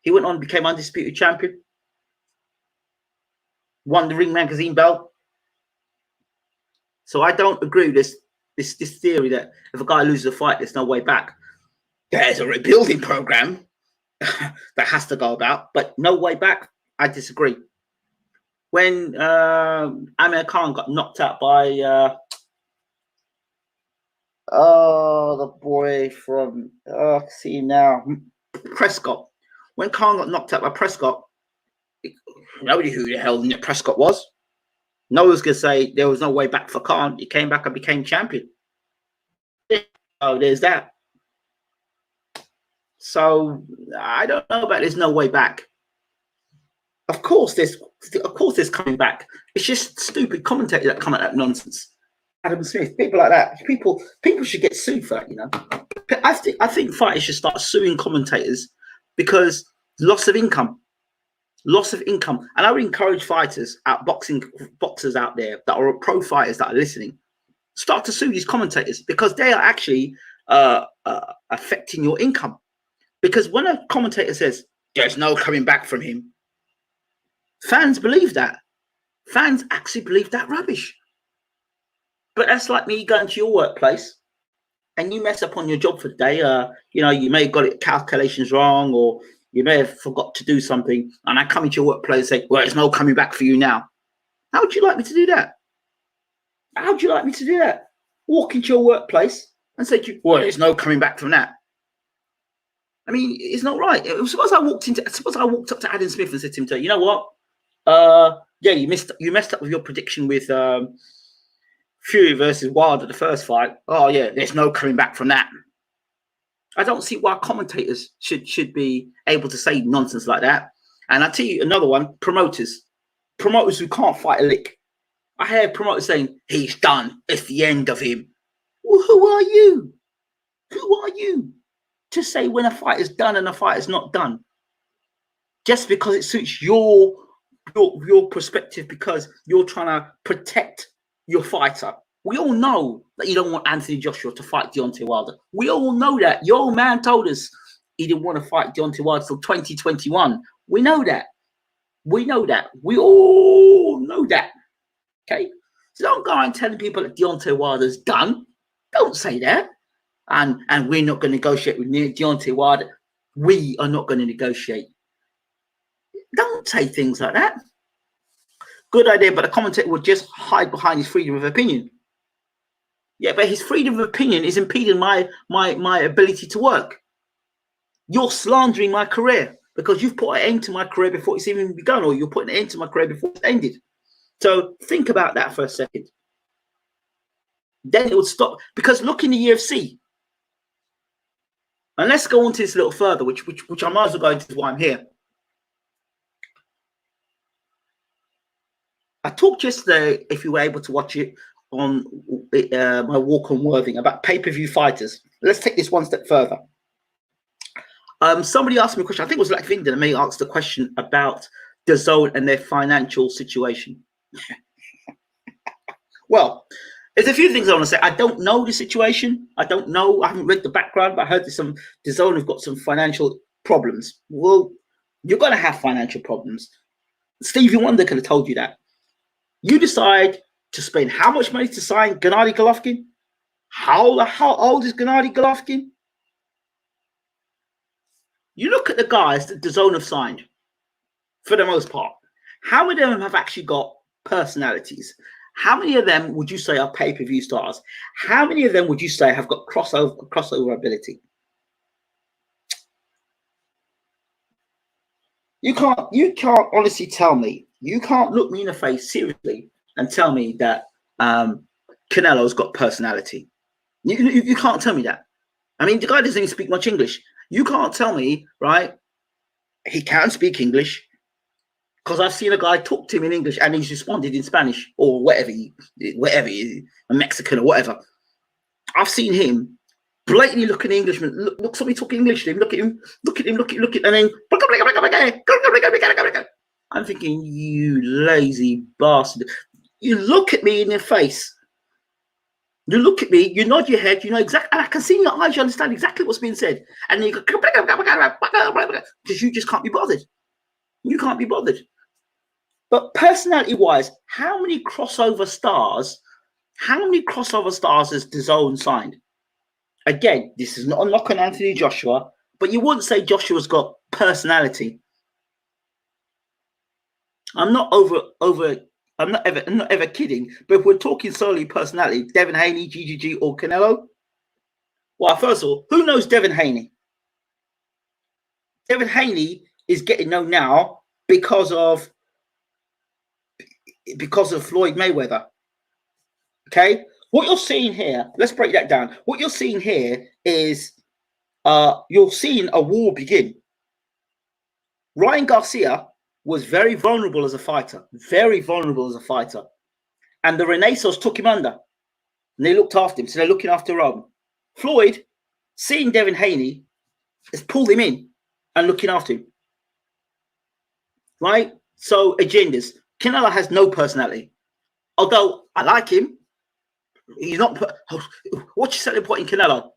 He went on and became undisputed champion, won the Ring Magazine belt. So I don't agree with this theory that if a guy loses a fight, there's no way back. There's a rebuilding program that has to go about, but no way back. I disagree. When Amir Khan got knocked out by the boy from see now Prescott. when Khan got knocked out by Prescott, nobody knew who the hell Prescott was. No one was going to say there was no way back for Khan. He came back and became champion. Oh, there's that. So I don't know about there's no way back. Of course there's coming back. It's just stupid commentators that come at that nonsense. Adam Smith, people like that. People should get sued for that, you know. I think fighters should start suing commentators because loss of income. And I would encourage fighters boxers out there that are pro fighters that are listening, start to sue these commentators because they are actually affecting your income. Because when a commentator says there's no coming back from him, fans believe that. Fans actually believe that rubbish. But that's like me going to your workplace and you mess up on your job for the day. You know, you may have got it calculations wrong, or you may have forgot to do something, and I come into your workplace and say, well, there's no coming back for you now. How would you like me to do that? How would you like me to do that? Walk into your workplace and say to you, well, there's no coming back from that. I mean, it's not right. Suppose I walked up to Adam Smith and said to him, you know what? Yeah, you messed up with your prediction with Fury versus Wilder, the first fight. Oh yeah, there's no coming back from that. I don't see why commentators should be able to say nonsense like that. And I tell you another one: promoters who can't fight a lick. I hear promoters saying he's done. It's the end of him. Well, who are you? Who are you to say when a fight is done and a fight is not done? Just because it suits your perspective, because you're trying to protect your fighter. We all know that you don't want Anthony Joshua to fight Deontay Wilder. We all know that. Your old man told us he didn't want to fight Deontay Wilder till 2021. We know that. We know that. We all know that. Okay? So don't go around telling people that Deontay Wilder's done. Don't say that. And we're not going to negotiate with Deontay Wilder. We are not going to negotiate. Don't say things like that. Good idea, but the commentator would just hide behind his freedom of opinion. Yeah, but his freedom of opinion is impeding my ability to work. You're slandering my career because you've put an end to my career before it's even begun, or you're putting an end to my career before it's ended. So think about that for a second. Then it would stop. Because look in the UFC. And let's go on to this a little further, which I might as well go into why I'm here. I talked yesterday, if you were able to watch it, on my walk on Worthing about pay-per-view fighters. Let's take this one step further. Somebody asked me a question. I think it was like Vinden, and me asked a question about DAZN and their financial situation. Well, there's a few things I want to say. I don't know the situation. I don't know. I haven't read the background, but I heard that DAZN have got some financial problems. Well, you're going to have financial problems. Stevie Wonder could have told you that. You decide to spend how much money to sign Gennady Golovkin? How old is Gennady Golovkin? You look at the guys that DAZN have signed, for the most part. How many of them have actually got personalities? How many of them would you say are pay-per-view stars? How many of them would you say have got crossover ability? You can't honestly tell me. You can't look me in the face seriously and tell me that Canelo's got personality. You can't tell me that. I mean, the guy doesn't even speak much English. You can't tell me, right? He can speak English, because I've seen a guy talk to him in English and he's responded in Spanish or whatever, a Mexican or whatever. I've seen him blatantly look at an Englishman, look somebody talking English to him, look at him, and then I'm thinking, you lazy bastard. You look at me in the face. You look at me, you nod your head, you know exactly, and I can see in your eyes, you understand exactly what's being said. And then you go, because you just can't be bothered. You can't be bothered. But personality-wise, how many crossover stars has DAZN signed? Again, this is not a knock on Anthony Joshua, but you wouldn't say Joshua's got personality. I'm not ever kidding, but if we're talking solely personality, Devin Haney, GGG, or Canelo, well, first of all, who knows Devin Haney? Devin Haney is getting known now because of Floyd Mayweather. Okay, what you're seeing here, let's break that down. What you're seeing here is you're seeing a war begin. Ryan Garcia was very vulnerable as a fighter, and the Renaissance took him under, and they looked after him. So they're looking after Floyd, seeing Devin Haney, has pulled him in and looking after him. Right? So agendas. Canelo has no personality. Although I like him, he's not. What's your selling point in Canelo?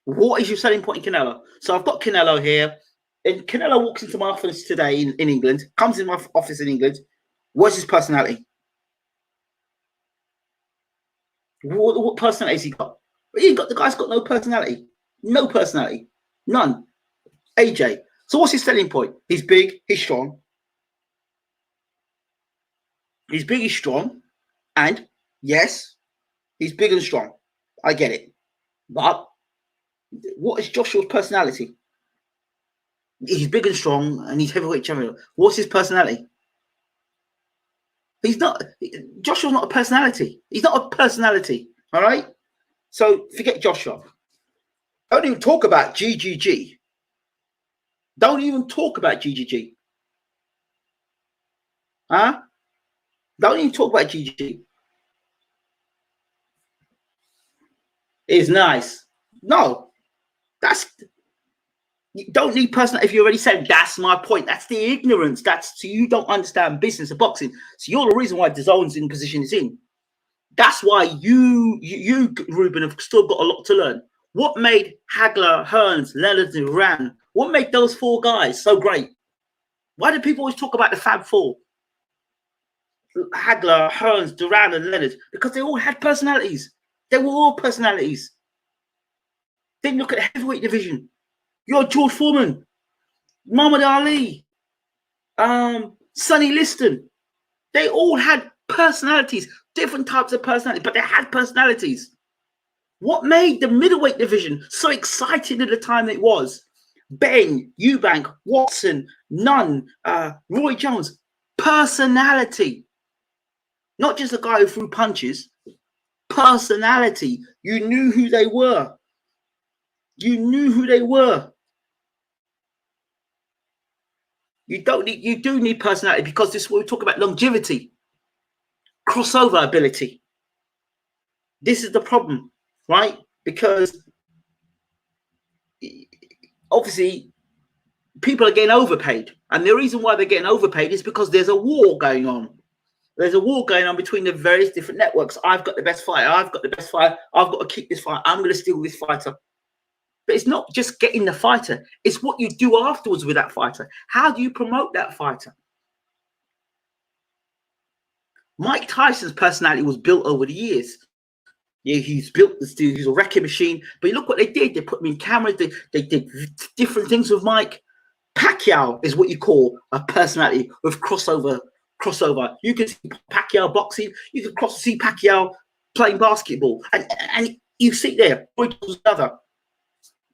What is your selling point in Canelo? So I've got Canelo here, and Canelo walks into my office today in England, comes in my office in England. What's his personality? What personality has he got? The guy's got no personality. No personality. None. AJ. So what's his selling point? He's big, he's strong. He's big, he's strong. And yes, he's big and strong. I get it. But what is Joshua's personality? He's big and strong and he's heavyweight champion. What's his personality? Joshua's not a personality. He's not a personality. All right? So forget Joshua. Don't even talk about GGG. Don't even talk about GGG. Huh? Don't even talk about GGG. It's nice. No. You don't need personal. If you already said that's my point, that's the ignorance. So you don't understand business of boxing. So you're the reason why DAZN's in the position it's in. That's why you Ruben, have still got a lot to learn. What made Hagler, Hearns, Leonard, and Duran? What made those four guys so great? Why do people always talk about the Fab Four? Hagler, Hearns, Duran, and Leonard, because they all had personalities. They were all personalities. Then look at the heavyweight division. You're George Foreman, Muhammad Ali, Sonny Liston. They all had personalities, different types of personalities, but they had personalities. What made the middleweight division so exciting at the time it was? Ben, Eubank, Watson, Nunn, Roy Jones. Personality. Not just a guy who threw punches. Personality. You knew who they were. You knew who they were. You do need personality, because this is what we talk about: longevity, crossover ability. This is the problem, right? Because obviously people are getting overpaid, and the reason why they're getting overpaid is because there's a war going on. There's a war going on between the various different networks. I've got the best fighter. I've got the best fighter. I've got to keep this fighter. I'm going to steal this fighter. But it's not just getting the fighter. It's what you do afterwards with that fighter. How do you promote that fighter? Mike Tyson's personality was built over the years. Yeah, he's built this dude. He's a wrecking machine. But look what they did. They put him in cameras. They did different things with Mike. Pacquiao is what you call a personality with crossover. You can see Pacquiao boxing. You can see Pacquiao playing basketball. And you see there, another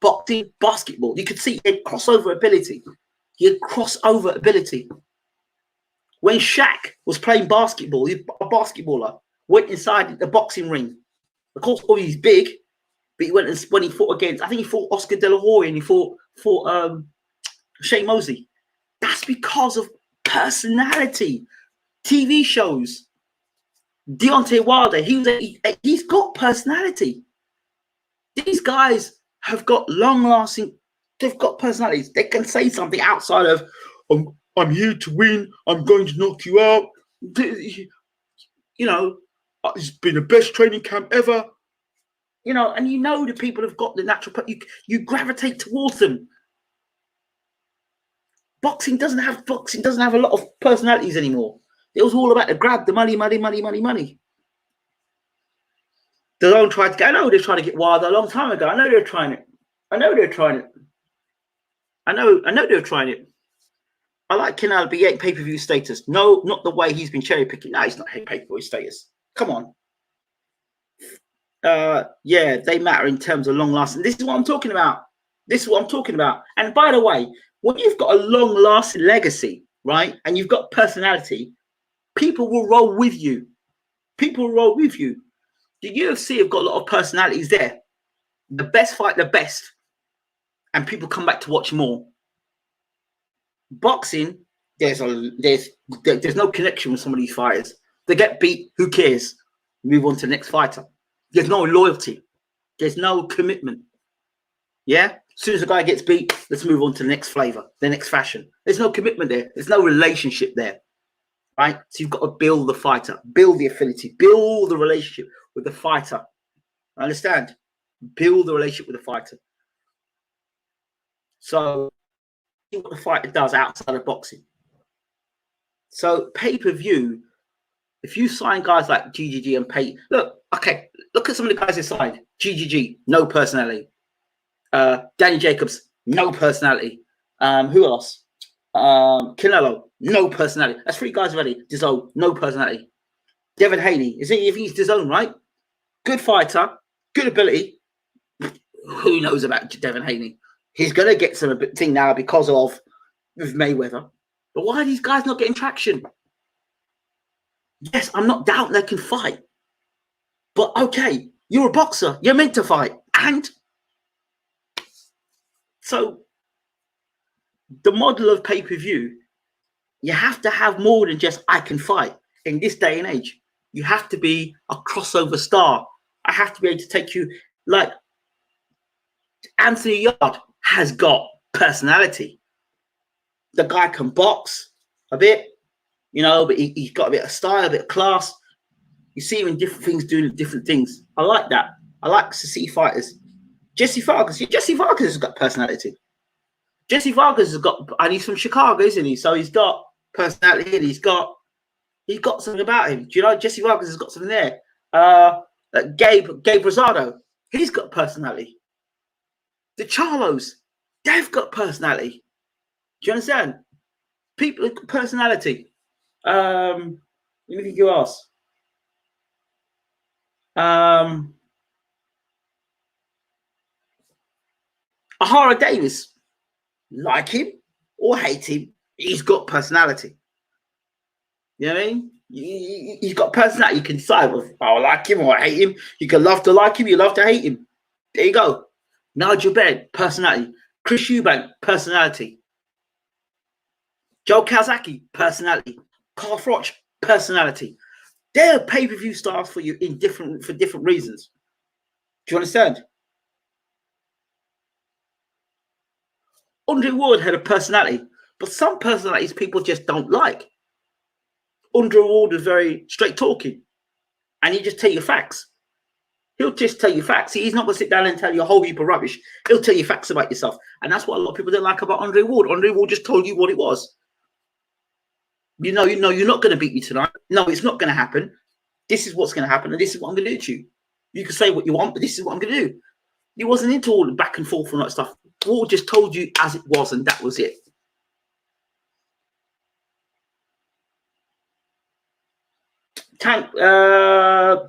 boxing, basketball. You could see he had crossover ability. When Shaq was playing basketball, a basketballer went inside the boxing ring. Of course, he's big, but when he fought against, I think he fought Oscar De La Hoya and he fought Shane Mosley. That's because of personality. TV shows. Deontay Wilder, he's got personality. These guys have got long-lasting. They've got personalities. They can say something outside of, I'm here to win. I'm going to knock you out. You know, it's been the best training camp ever. You know, and the people have got the natural. You gravitate towards them. Boxing doesn't have a lot of personalities anymore. It was all about the grab, the money. They don't try to get. I know they're trying to get Wilder a long time ago. I know they're trying it. I know they're trying it. I like Canelo, but he ain't pay-per-view status. No, not the way he's been cherry picking. No, he's not pay-per-view status. Come on. Yeah, they matter in terms of long lasting. This is what I'm talking about. And by the way, When you've got a long-lasting legacy, right, and you've got personality, people will roll with you. People will roll with you. The UFC have got a lot of personalities there. The best fight the best, and people come back to watch more. Boxing, there's no connection with some of these fighters. They get beat, who cares? Move on to the next fighter. There's no loyalty. There's no commitment. Yeah? As soon as a guy gets beat, let's move on to the next flavor, the next fashion. There's no commitment there. There's no relationship there. Right? So you've got to build the fighter, build the affinity, build the relationship with the fighter. Understand? Build the relationship with the fighter. So see what the fighter does outside of boxing. So pay-per-view, if you sign guys like GGG and pay, look at some of the guys they signed. GGG, no personality. Danny Jacobs, no personality. Who else? Canelo, no personality. That's 3 guys already. DAZN, no personality. Devin Haney, he's DAZN, right? Good fighter, good ability. Who knows about Devin Haney? He's gonna get some thing now because of with Mayweather. But why are these guys not getting traction? Yes, I'm not doubting they can fight. But okay, you're a boxer. You're meant to fight. And so the model of pay-per-view, you have to have more than just I can fight in this day and age. You have to be a crossover star. I have to be able to take you like Anthony Yard has got personality. The guy can box a bit, you know, but he's got a bit of style, a bit of class. You see him in different things, doing different things. I like that. I like to see fighters. Jesse Vargas has got personality. Jesse Vargas has got, and he's from Chicago, isn't he? So he's got personality, and he's got something about him. Do you know Jesse Vargas has got something there? Gabe Rosado, he's got personality. The Charlos, they've got personality. Do you understand? People with personality. Let me think who else. Ahara Davis, like him or hate him, he's got personality. You know what I mean? He's got personality. You can decide if I like him or I hate him. You can love to like him, you love to hate him. There you go. Nigel Benn, personality. Chris Eubank, personality. Joe Kawasaki, personality. Carl Froch, personality. They're pay-per-view stars for you for different reasons. Do you understand? Andre Ward had a personality, but some personalities people just don't like. Andre Ward is very straight talking, and he just tell you facts. He'll just tell you facts. He's not going to sit down and tell you a whole heap of rubbish. He'll tell you facts about yourself, and that's what a lot of people don't like about Andre Ward. Andre Ward just told you what it was. You know, you're not going to beat me tonight. No, it's not going to happen. This is what's going to happen, and this is what I'm going to do to you. You can say what you want, but this is what I'm going to do. He wasn't into all the back and forth and that stuff. Ward just told you as it was, and that was it. Tank, I'm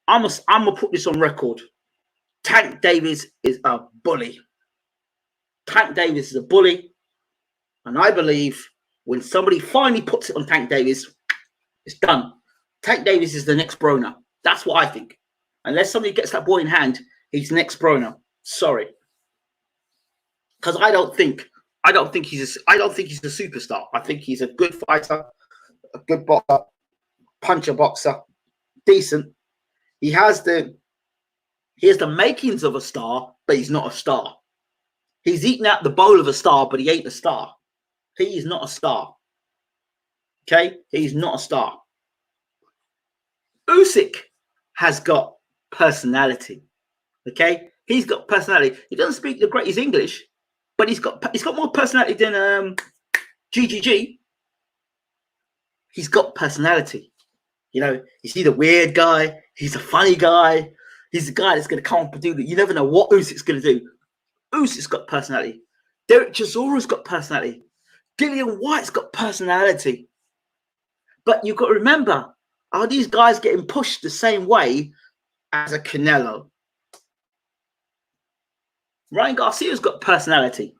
gonna put this on record. Tank Davis is a bully. Tank Davis is a bully, and I believe when somebody finally puts it on Tank Davis, it's done. Tank Davis is the next Broner. That's what I think. Unless somebody gets that boy in hand, he's next Broner. Sorry, because I don't think he's a superstar. I think he's a good fighter, a good boxer, puncher boxer, decent. He has the makings of a star, but he's not a star. He's eating out the bowl of a star, but he ain't a star. He is not a star. Okay, he's not a star. Usyk has got personality. Okay, he's got personality. He doesn't speak the greatest English, but he's got more personality than GGG. He's got personality. You know, is he the weird guy? He's a funny guy. He's the guy that's going to come up and do that. You never know what Usyk's going to do. Usyk's got personality. Derek Chisora's got personality. Dillian White's got personality. But you've got to remember, are these guys getting pushed the same way as a Canelo? Ryan Garcia's got personality.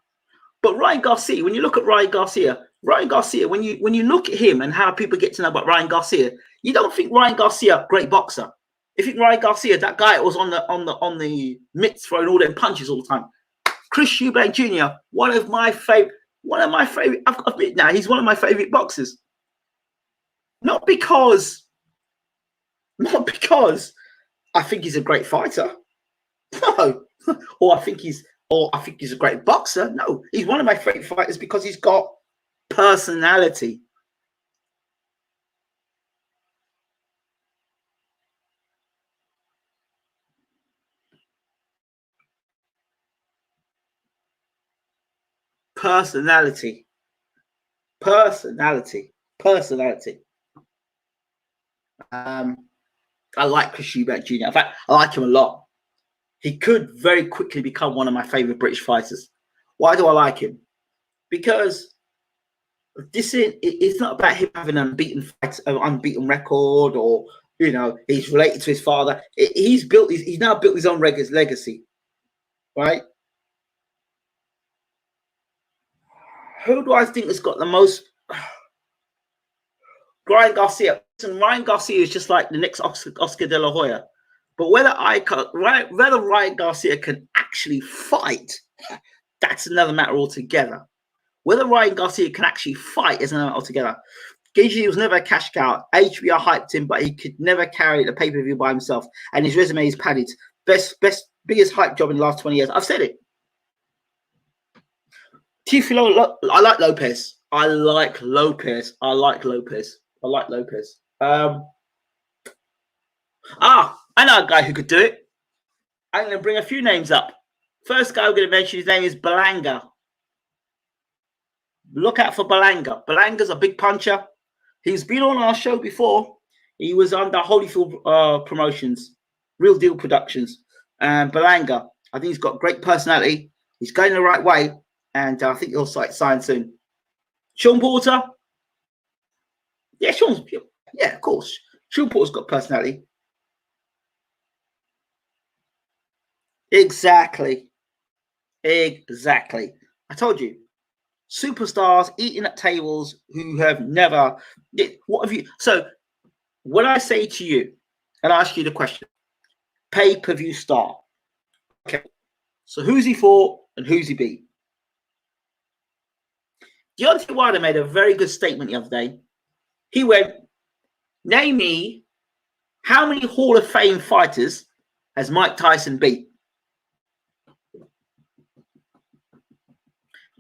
But Ryan Garcia, when you look at Ryan Garcia, when you look at him and how people get to know about Ryan Garcia, you don't think Ryan Garcia great boxer. You think Ryan Garcia, that guy that was on the mitts throwing all them punches all the time. Chris Eubank Jr., one of my favorite. I've admit now, he's one of my favorite boxers. Not because I think he's a great fighter. No. or I think he's a great boxer. No, he's one of my favorite fighters because he's got personality. Personality. I like Chris Eubank Jr. In fact, I like him a lot. He could very quickly become one of my favorite British fighters. Why do I like him? Because it's not about him having an unbeaten record, or he's related to his father. He's now built his own legacy, right? Who do I think has got the most? Ryan Garcia. Ryan Garcia is just like the next Oscar De La Hoya. But whether Ryan Garcia can actually fight, that's another matter altogether. Whether Ryan Garcia can actually fight is another matter altogether. Gaethje was never a cash cow. HBO hyped him, but he could never carry the pay-per-view by himself. And his resume is padded. Biggest hype job in the last 20 years. I've said it. Teofimo, I like Lopez. I like Lopez. I know a guy who could do it. I'm going to bring a few names up. First guy I'm going to mention, his name is Berlanga. Look out for Berlanga. Berlanga's a big puncher. He's been on our show before. He was under Holyfield Promotions, Real Deal Productions. And Berlanga, I think he's got great personality. He's going the right way. And I think he'll sign soon. Sean Porter. Yeah, of course. Sean Porter's got personality. Exactly. I told you. Superstars eating at tables who have never. What have you? So, when I say to you, and I ask you the question, pay-per-view star. Okay. So, who's he for and who's he beat? Deontay Wilder made a very good statement the other day. He went, name me how many Hall of Fame fighters has Mike Tyson beat?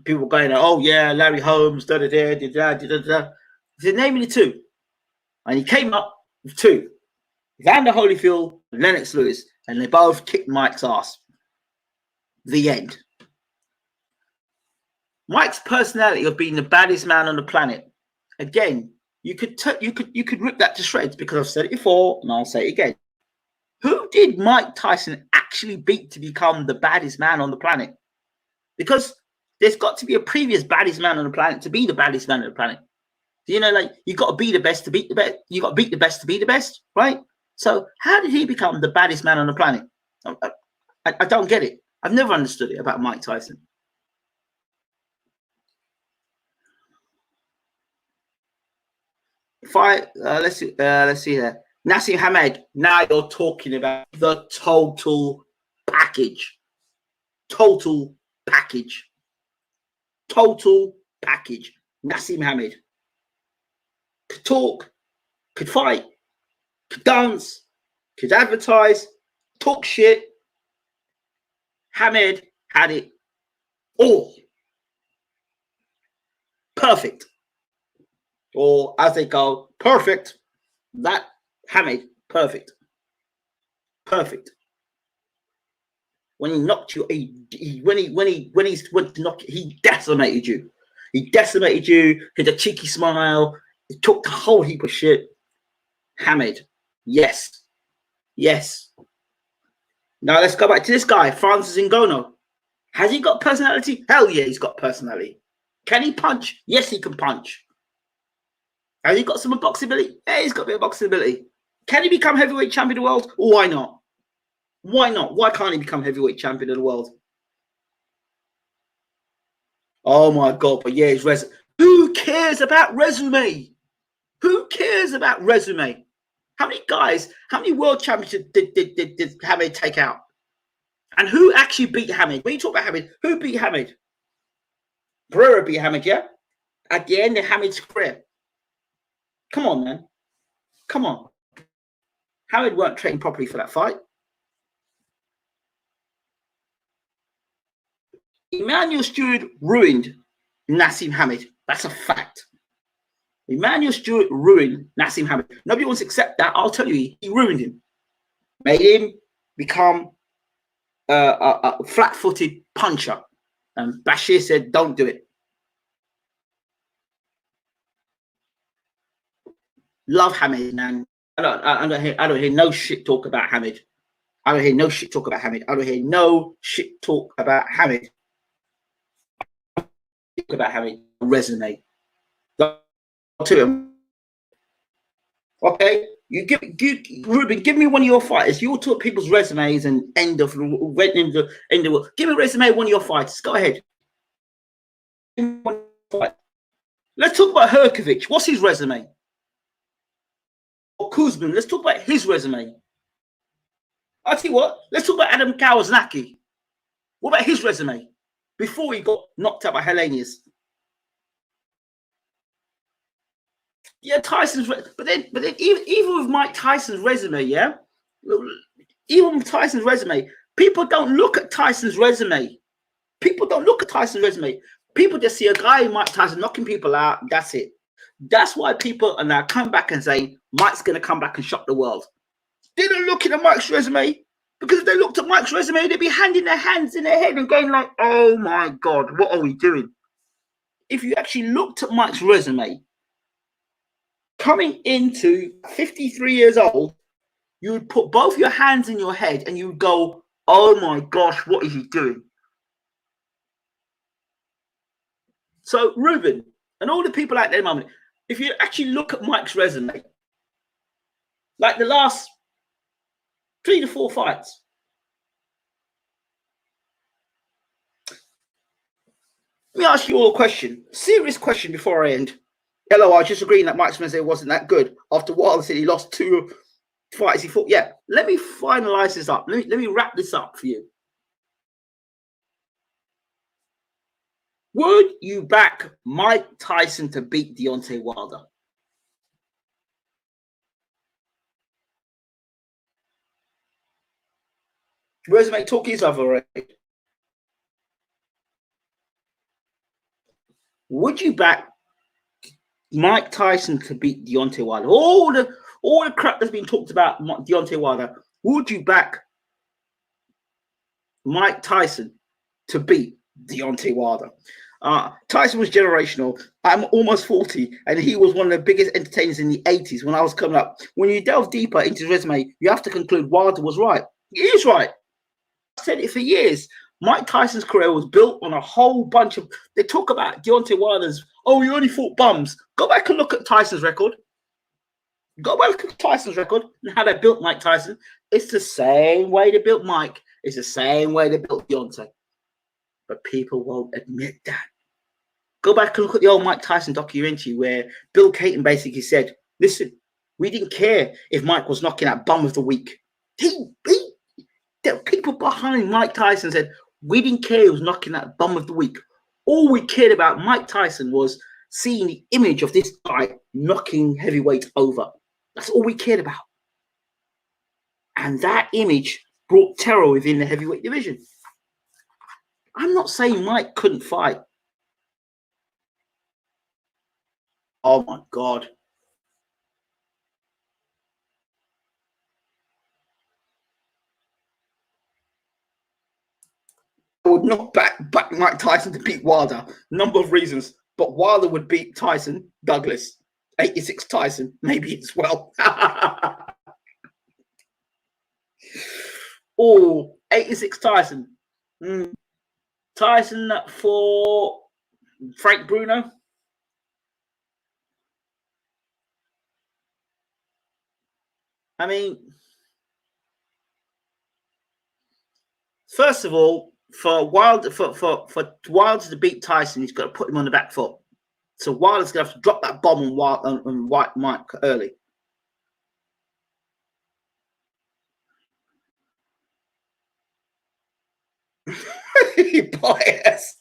People going, oh yeah, Larry Holmes, da da da da da da da. He said, name me the two. And he came up with two. Evander Holyfield and Lennox Lewis. And they both kicked Mike's ass. The end. Mike's personality of being the baddest man on the planet. Again, you could rip that to shreds because I've said it before and I'll say it again. Who did Mike Tyson actually beat to become the baddest man on the planet? Because there's got to be a previous baddest man on the planet to be the baddest man on the planet. Like you got to be the best to beat the best. You got to beat the best to be the best, right? So how did he become the baddest man on the planet? I don't get it. I've never understood it about Mike Tyson. Let's see there. Nassim Hamed. Now you're talking about the total package. Total package. Nassim Hamed could talk, could fight, could dance, could advertise, talk shit. Hamed had it all. Perfect. Or as they go, perfect. That Hamed, perfect. When he knocked you, when he went to knock you, he decimated you. He had a cheeky smile. He took a whole heap of shit. Hamed, yes. Now let's go back to this guy, Francis Ngannou. Has he got personality? Hell yeah, he's got personality. Can he punch? Yes, he can punch. Has he got some boxing ability? Yeah, he's got a bit of boxing ability. Can he become heavyweight champion of the world? Why not? Why can't he become heavyweight champion of the world? Oh my God! But yeah, his resume. Who cares about resume? Who cares about resume? How many guys? How many world championships did Hamid take out? And who actually beat Hamid? When you talk about Hamid, who beat Hamid? Pereira beat Hamid, yeah. At the end of Hamid's career. Come on, man. Come on. Hamid weren't trained properly for that fight. Emmanuel Stewart ruined Nassim Hamid. That's a fact. Emmanuel Stewart ruined Nassim Hamid. Nobody wants to accept that. I'll tell you, he ruined him. Made him become a flat-footed puncher. And Bashir said, don't do it. Love Hamid, man. I don't hear no shit talk about Hamid. I don't hear no shit talk about Hamid. I don't hear no shit talk about Hamid. Talk about Hamid. Resume. To him. Okay, Ruben, give me one of your fighters. You talk people's resumes and end of. Give me a resume of one of your fighters. Go ahead. Let's talk about Herkovic. What's his resume? Or Kuzman. Let's talk about his resume. I'll tell you what. Let's talk about Adam Kawasaki. What about his resume before he got knocked out by Hellenius? Yeah, Tyson's, but then even with Mike Tyson's resume, yeah, even with Tyson's resume, people don't look at Tyson's resume. People don't look at Tyson's resume. People just see a guy, Mike Tyson, knocking people out. That's it. That's why people are now coming back and saying Mike's going to come back and shock the world. They don't look at Mike's resume, because if they looked at Mike's resume, they'd be handing their hands in their head and going like, "Oh my God, what are we doing?" If you actually looked at Mike's resume, coming into 53 years old, you would put both your hands in your head and you would go, "Oh my gosh, what is he doing?" So, Ruben, and all the people out there at the moment, if you actually look at Mike's resume, like the last 3 to 4 fights, let me ask you all a question, serious question before I end. Hello, I was just agreeing that Mike Spencer wasn't that good. After Wilder said he lost 2 fights he fought. Yeah, let me finalize this up. Let me wrap this up for you. Would you back Mike Tyson to beat Deontay Wilder? Resume talk is over. Would you back Mike Tyson to beat Deontay Wilder? All the crap that's been talked about Deontay Wilder. Would you back Mike Tyson to beat Deontay Wilder? Tyson was generational. I'm almost 40, and he was one of the biggest entertainers in the 80s when I was coming up. When you delve deeper into his resume, you have to conclude Wilder was right. He is right. I've said it for years. Mike Tyson's career was built on a whole bunch of. They talk about Deontay Wilder's. Oh, he only fought bums. Go back and look at Tyson's record. Go back and look at Tyson's record and how they built Mike Tyson. It's the same way they built Mike. It's the same way they built Deontay. But people won't admit that. Go back and look at the old Mike Tyson documentary where Bill Caton basically said, "Listen, we didn't care if Mike was knocking out bum of the week. There were people behind Mike Tyson said, we didn't care he was knocking out bum of the week. All we cared about Mike Tyson was seeing the image of this guy knocking heavyweight over. That's all we cared about. And that image brought terror within the heavyweight division." I'm not saying Mike couldn't fight. Oh my God. I would not back Mike Tyson to beat Wilder. Number of reasons. But Wilder would beat Tyson, Douglas. 86 Tyson, maybe as well. Oh, 86 Tyson. Tyson for Frank Bruno. I mean, first of all, for Wilder to beat Tyson, he's got to put him on the back foot. So Wilder's gonna have to drop that bomb on White Mike early. Bias.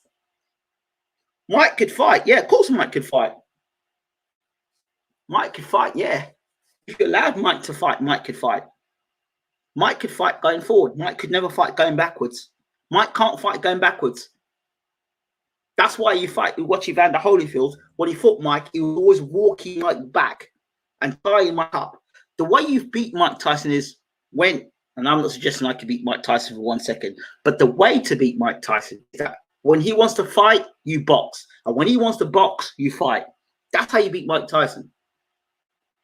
Mike could fight, yeah. Of course, Mike could fight. Mike could fight, yeah. If you allowed Mike to fight, Mike could fight. Mike could fight going forward. Mike could never fight going backwards. Mike can't fight going backwards. That's why you watch Evander Holyfield. When he fought Mike, he was always walking Mike back and tying Mike up. The way you've beat Mike Tyson is when, and I'm not suggesting I could beat Mike Tyson for 1 second, but the way to beat Mike Tyson is that when he wants to fight, you box. And when he wants to box, you fight. That's how you beat Mike Tyson.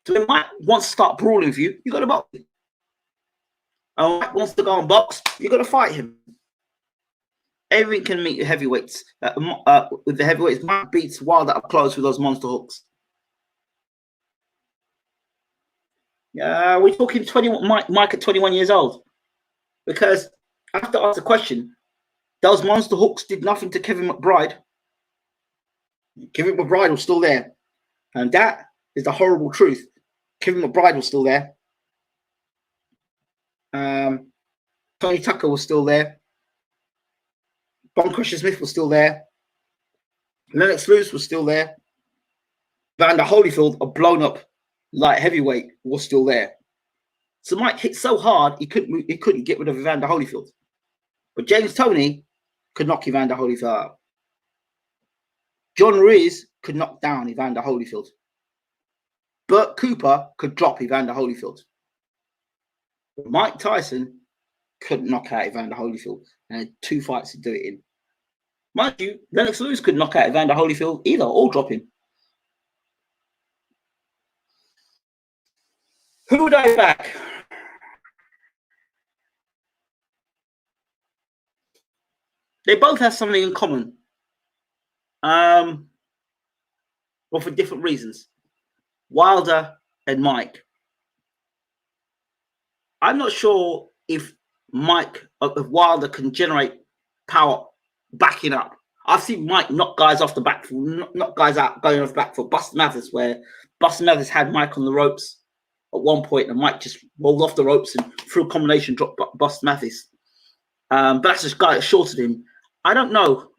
So when Mike wants to start brawling with you, you got to box him. And Mike wants to go and box, you got to fight him. Everything can meet the heavyweights. With the heavyweights, Mike beats Wilder up close with those monster hooks. We're talking 21. Mike at 21 years old, because I have to ask the question: those monster hooks did nothing to Kevin McBride. Kevin McBride was still there, and that is the horrible truth. Kevin McBride was still there. Tony Tucker was still there. Bon Crusher Smith was still there. Lennox Lewis was still there. Evander Holyfield, a blown up light heavyweight, was still there. So Mike hit so hard he couldn't get rid of Evander Holyfield. But James Toney could knock Evander Holyfield out. John Ruiz could knock down Evander Holyfield. Burt Cooper could drop Evander Holyfield. But Mike Tyson couldn't knock out Evander Holyfield, and had 2 fights to do it in. Mind you, Lennox Lewis could knock out Evander Holyfield either, or drop him. Who would I back? They both have something in common, but for different reasons. Wilder and Mike. I'm not sure if Wilder can generate power backing up. I've seen Mike knock guys off the back foot, knock guys out going off the back foot. Buster Mathis, where Buster Mathis had Mike on the ropes at one point, and Mike just rolled off the ropes and through a combination dropped Buster Mathis. But that's this guy that shorted him. I don't know.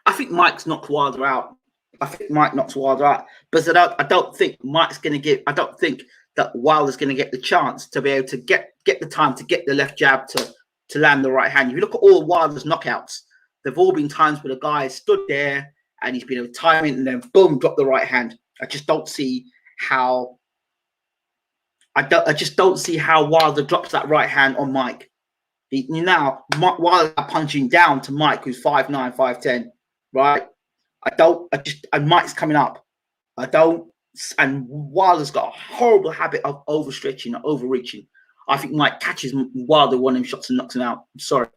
I think Mike's knocked Wilder out. I think Mike knocks Wilder out, but I don't think Mike's going to get. I don't think that Wilder's going to get the chance to be able to get the time to get the left jab to land the right hand. If you look at all Wilder's knockouts, they've all been times where the guy stood there and he's been able to time it and then boom, drop the right hand. I just don't see how. I just don't see how Wilder drops that right hand on Mike. Now Wilder punching down to Mike, who's 5'9", 5'10", right? And Mike's coming up. And Wilder's got a horrible habit of overstretching and overreaching. I think Mike catches Wilder one of them shots and knocks him out. I'm sorry.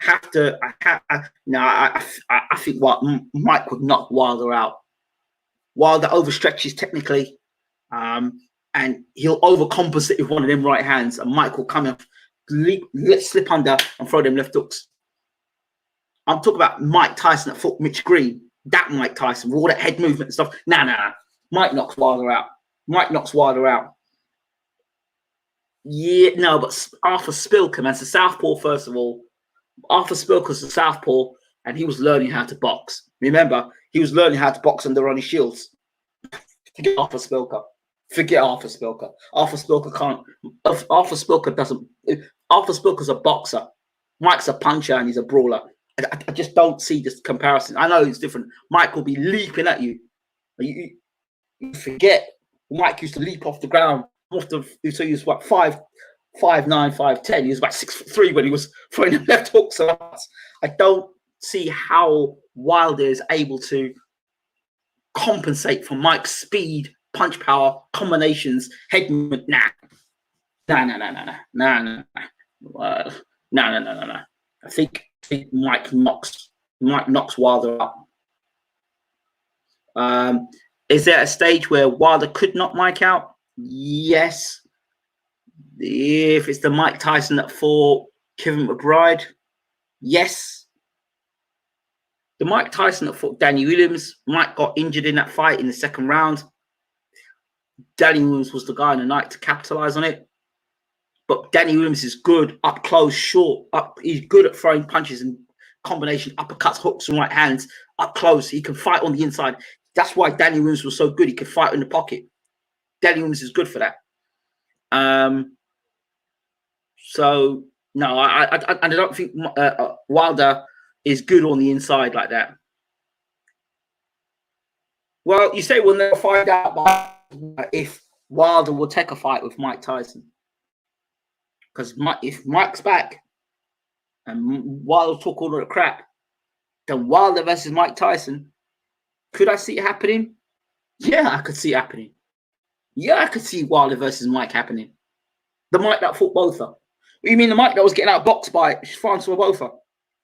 I think Mike would knock Wilder out. Wilder overstretches technically, and he'll overcompensate with one of them right hands, and Mike will come and slip under and throw them left hooks. I'm talking about Mike Tyson that fought Mitch Green. That Mike Tyson with all that head movement and stuff. Nah. Mike knocks Wilder out. Yeah, no, but Arthur Spilker, man, it's a southpaw, first of all. Arthur Spilker's a southpaw, and he was learning how to box. Remember, he was learning how to box under Ronnie Shields. Forget Arthur Spilker. Arthur Spilker can't. Arthur Spilker doesn't. Arthur Spilker's a boxer. Mike's a puncher, and he's a brawler. I just don't see this comparison. I know it's different. Mike will be leaping at you. You forget Mike used to leap off the ground. So he was what, 5'9", 5'10". He was about 6'3" when he was throwing the left hook. So I don't see how Wilder is able to compensate for Mike's speed, punch power, combinations, head movement. Nah. I think Mike knocks Wilder up. Is there a stage where Wilder could knock Mike out? Yes. If it's the Mike Tyson that fought Kevin McBride, yes. The Mike Tyson that fought Danny Williams, Mike got injured in that fight in the second round. Danny Williams was the guy in the night to capitalize on it. But Danny Williams is good up close, short. He's good at throwing punches and combination uppercuts, hooks, and right hands up close. He can fight on the inside. That's why Danny Williams was so good. He could fight in the pocket. Danny Williams is good for that. So no, I don't think Wilder is good on the inside like that. Well, you say we'll never find out if Wilder will take a fight with Mike Tyson. Because if Mike's back and Wilder talk all of the crap, then Wilder versus Mike Tyson, could I see it happening? Yeah, I could see it happening. Yeah, I could see Wilder versus Mike happening. The Mike that fought Botha. What you mean the Mike that was getting outboxed by Francois Botha?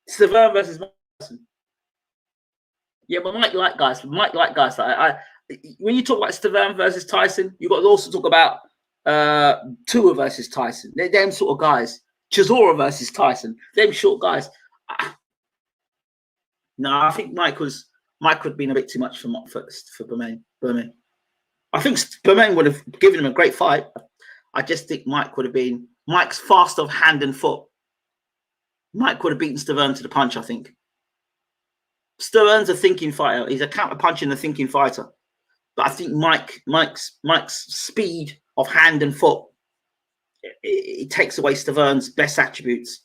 Severn versus Mike Tyson. Yeah, but Mike like guys. Mike like guys. When you talk about Severn versus Tyson, you got to also talk about Tua versus Tyson. They're them sort of guys. Chisora versus Tyson. Them short guys. No, I think Mike would have been a bit too much for Berman. I think Berman would have given him a great fight. I just think Mike's fast of hand and foot. Mike would have beaten Severn to the punch, I think. Severn's a thinking fighter. He's a counter puncher and a thinking fighter. But I think Mike's speed of hand and foot, it takes away Severn's best attributes.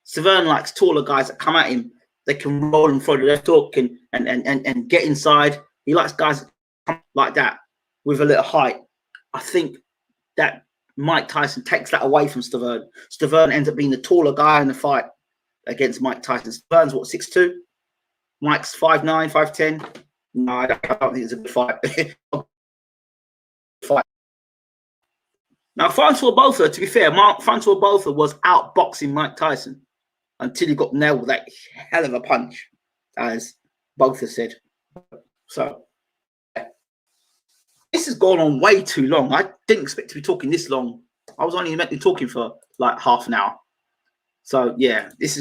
Severn likes taller guys that come at him. They can roll him for the left hook and get inside. He likes guys that come like that with a little height. I think that Mike Tyson takes that away from Severn. Severn ends up being the taller guy in the fight against Mike Tyson. Severn's what, 6'2"? Mike's 5'9", 5'10". No, I don't think it's a good fight. Now, Francois Botha, to be fair, Francois Botha was outboxing Mike Tyson until he got nailed with that hell of a punch, as Botha said. So, this has gone on way too long. I didn't expect to be talking this long. I was only meant to be talking for like half an hour. So, yeah, this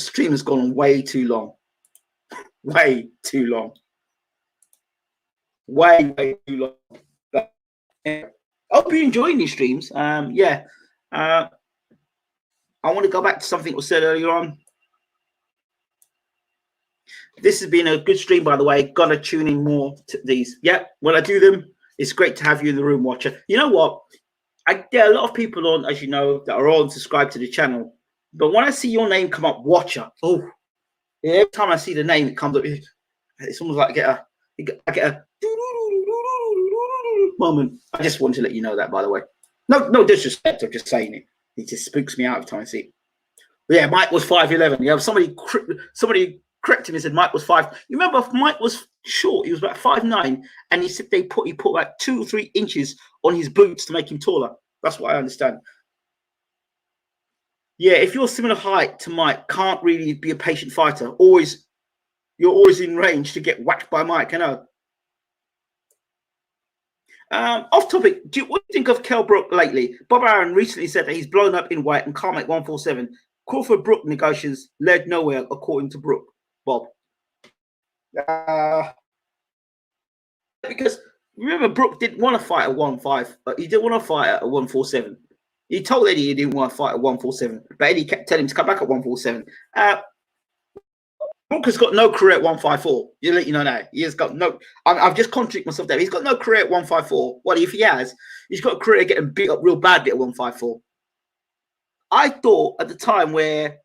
stream has gone on way too long. Way too long. Way too long. But, yeah. I hope you're enjoying these streams. I want to go back to something that was said earlier on. This has been a good stream, by the way. Got to tune in more to these. Yeah, when I do them, it's great to have you in the room, watcher. You know what? There are a lot of people on, as you know, that are all subscribed to the channel. But when I see your name come up, watcher, every time I see the name, it comes up. It's almost like I get a moment. I just want to let you know that, by the way. No disrespect. I'm just saying it. It just spooks me out every time I see it. But yeah, Mike was 5'11". Yeah, somebody corrected me and said Mike was 5. You remember Mike was short. He was about 5'9", and he said he put like 2 or 3 inches on his boots to make him taller. That's what I understand. Yeah, if you're similar height to Mike, can't really be a patient fighter. You're always in range to get whacked by Mike. I know. Off topic, what do you think of Kell Brook lately? Bob Arum recently said that he's blown up in weight and can't make 147. Crawford Brook negotiations led nowhere, according to Brook. Bob. Because remember, Brook didn't want to fight at 1-5. He didn't want to fight at 147. He told Eddie he didn't want to fight at 147, but Eddie kept telling him to come back at 147. Brook has got no career at 154. You know that. He has got no. I've just contradicted myself there. He's got no career at 154. What if he has? He's got a career getting beat up real badly at 154. I thought at the time where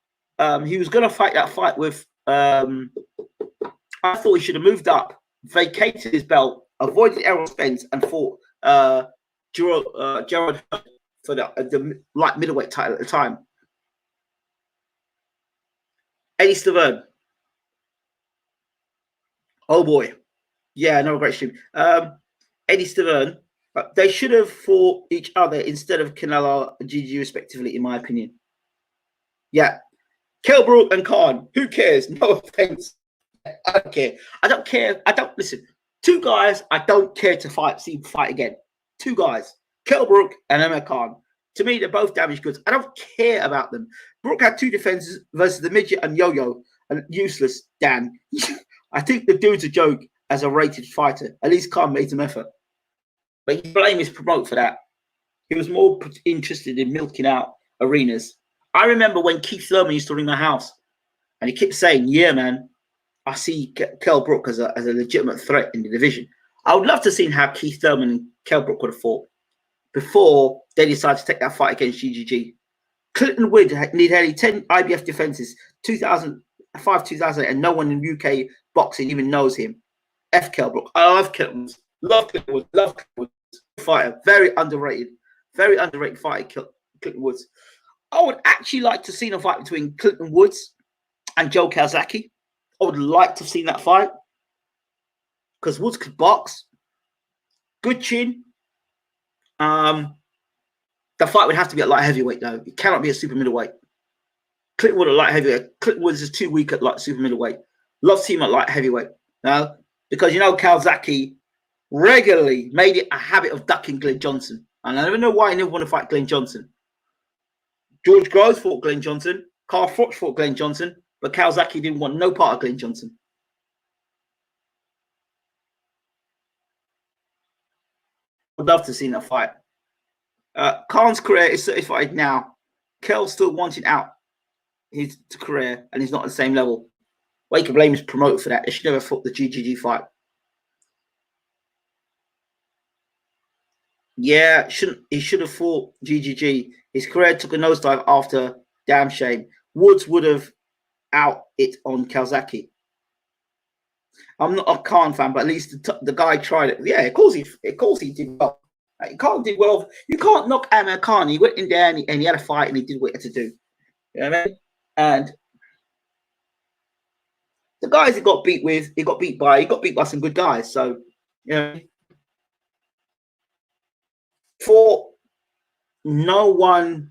he was going to fight that fight with, I thought he should have moved up, vacated his belt, avoided Errol Spence, and fought Gerald for the light middleweight title at the time. Eddie Stavern. Oh boy, yeah, another great stream. Eddie Stavern. They should have fought each other instead of Canelo and GG respectively, in my opinion. Yeah, Kell Brook and Khan. Who cares? No offense. I don't care. I don't care. I don't listen. Two guys I don't care to see fight again. Two guys, Kell Brook and Amir Khan. To me, they're both damaged goods. I don't care about them. Brook had 2 defenses versus the midget and Yo-Yo, and useless Dan. I think the dude's a joke as a rated fighter. At least Khan made some effort. But you blame his promoter for that. He was more interested in milking out arenas. I remember when Keith Thurman used to ring my house, and he kept saying, yeah, man, I see Kell Brook as a legitimate threat in the division. I would love to see how Keith Thurman and Kell Brook would have fought before they decided to take that fight against GGG. Clinton Wood had 10 IBF defenses, 2005, 2008, and no one in UK boxing even knows him. F. Kell Brook. I love Clinton Woods. Love Clinton Woods. Love Clinton Woods. Fighter. Very underrated fighter, Clinton Woods. I would actually like to see a fight between Clinton Woods and Joe Calzaghe. I would like to have seen that fight because Woods could box. Good chin. The fight would have to be at light heavyweight, though. It cannot be a super middleweight. Clinton Woods at light heavyweight. Clinton Woods is too weak at light super middleweight. Love to see him at light heavyweight. Now, because Calzaghe regularly made it a habit of ducking Glenn Johnson. And I don't know why he never wanted to fight Glenn Johnson. George Groves fought Glenn Johnson. Carl Froch fought Glenn Johnson. But Calzaghe didn't want no part of Glenn Johnson. I'd love to see that fight. Khan's career is certified now. Kell's still wanting out his career, and he's not at the same level. Well, you can blame his promoter for that. They should never fought the GGG fight. Yeah, he should have fought GGG. His career took a nosedive after. Damn shame. Woods would have out it on Calzaghe. I'm not a Khan fan, but at least the guy tried it. Yeah, of course he did well. Khan did well. You can't knock Amir Khan. He went in there and he had a fight and he did what he had to do. You know what I mean? And the guys he got beat by some good guys. So, you know, for no one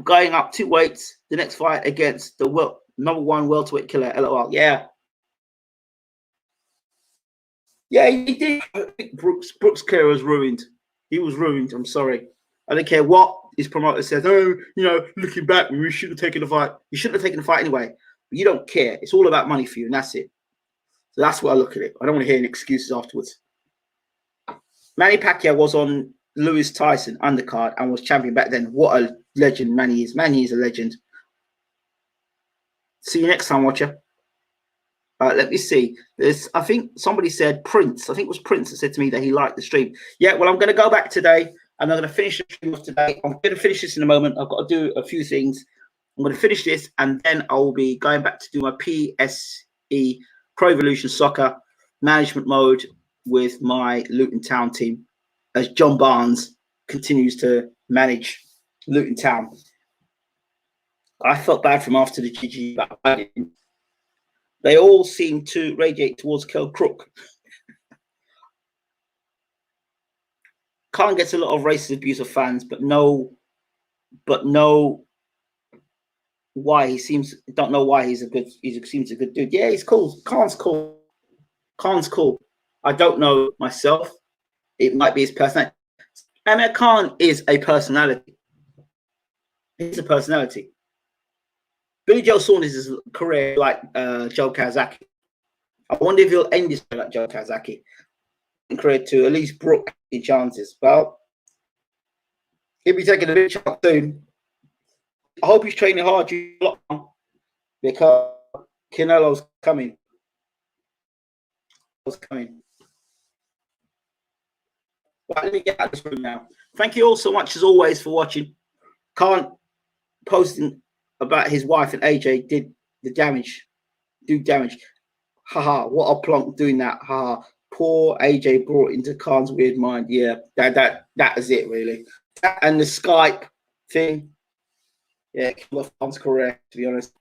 going up 2 weights, the next fight against the number 1 welterweight killer, LOL. Yeah. Yeah, he did. Brooks' career was ruined. He was ruined. I'm sorry. I don't care what his promoter says. Oh, looking back, we shouldn't have taken the fight. You shouldn't have taken the fight anyway. But you don't care. It's all about money for you, and that's it. So that's why I look at it. I don't want to hear any excuses afterwards. Manny Pacquiao was on Lewis Tyson undercard and was champion back then. What a legend Manny is. Manny is a legend. See you next time, watcher. Let me see. I think somebody said Prince. I think it was Prince that said to me that he liked the stream. Yeah, well, I'm going to go back today and I'm going to finish the stream off today. I'm going to finish this in a moment. I've got to do a few things. I'm going to finish this and then I'll be going back to do my PSE, Pro Evolution Soccer management mode with my Luton Town team as John Barnes continues to manage Luton Town. I felt bad for him after the GG battle. They all seem to radiate towards Kell Brook. Khan gets a lot of racist abuse of fans, but know why he seems. Don't know why he seems a good dude. Yeah, he's cool. Khan's cool. I don't know myself. It might be his personality. Amir Khan is a personality. He's a personality. Billy Joe Saunders' his career like Joe Calzaghe. I wonder if he'll end his career like Joe Calzaghe. Career to at least Brook in chances. Well, he'll be taking a big chance soon. I hope he's training hard because Canelo's coming. Right, let me get out of this room now. Thank you all so much as always for watching. Khan posting about his wife and AJ did damage. Haha, what a plonk doing that. Haha. Poor AJ brought into Khan's weird mind. Yeah, that is it really. And the Skype thing. Yeah, Khan's correct, to be honest.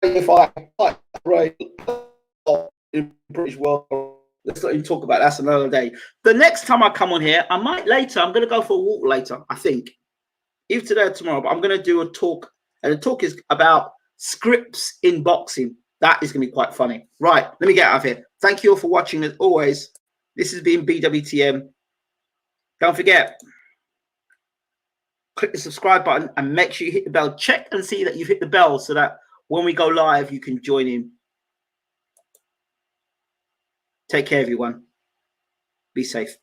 If I right in British world, let's not even talk about that. That's another day. The next time I come on here, I'm gonna go for a walk later, I think. Either today or tomorrow, but I'm going to do a talk, and the talk is about scripts in boxing. That is going to be quite funny. Right, let me get out of here. Thank you all for watching. As always, this has been Bwtm. Don't forget, click the subscribe button and make sure you hit the bell. Check and see that you've hit the bell so that when we go live, you can join in. Take care, everyone. Be safe.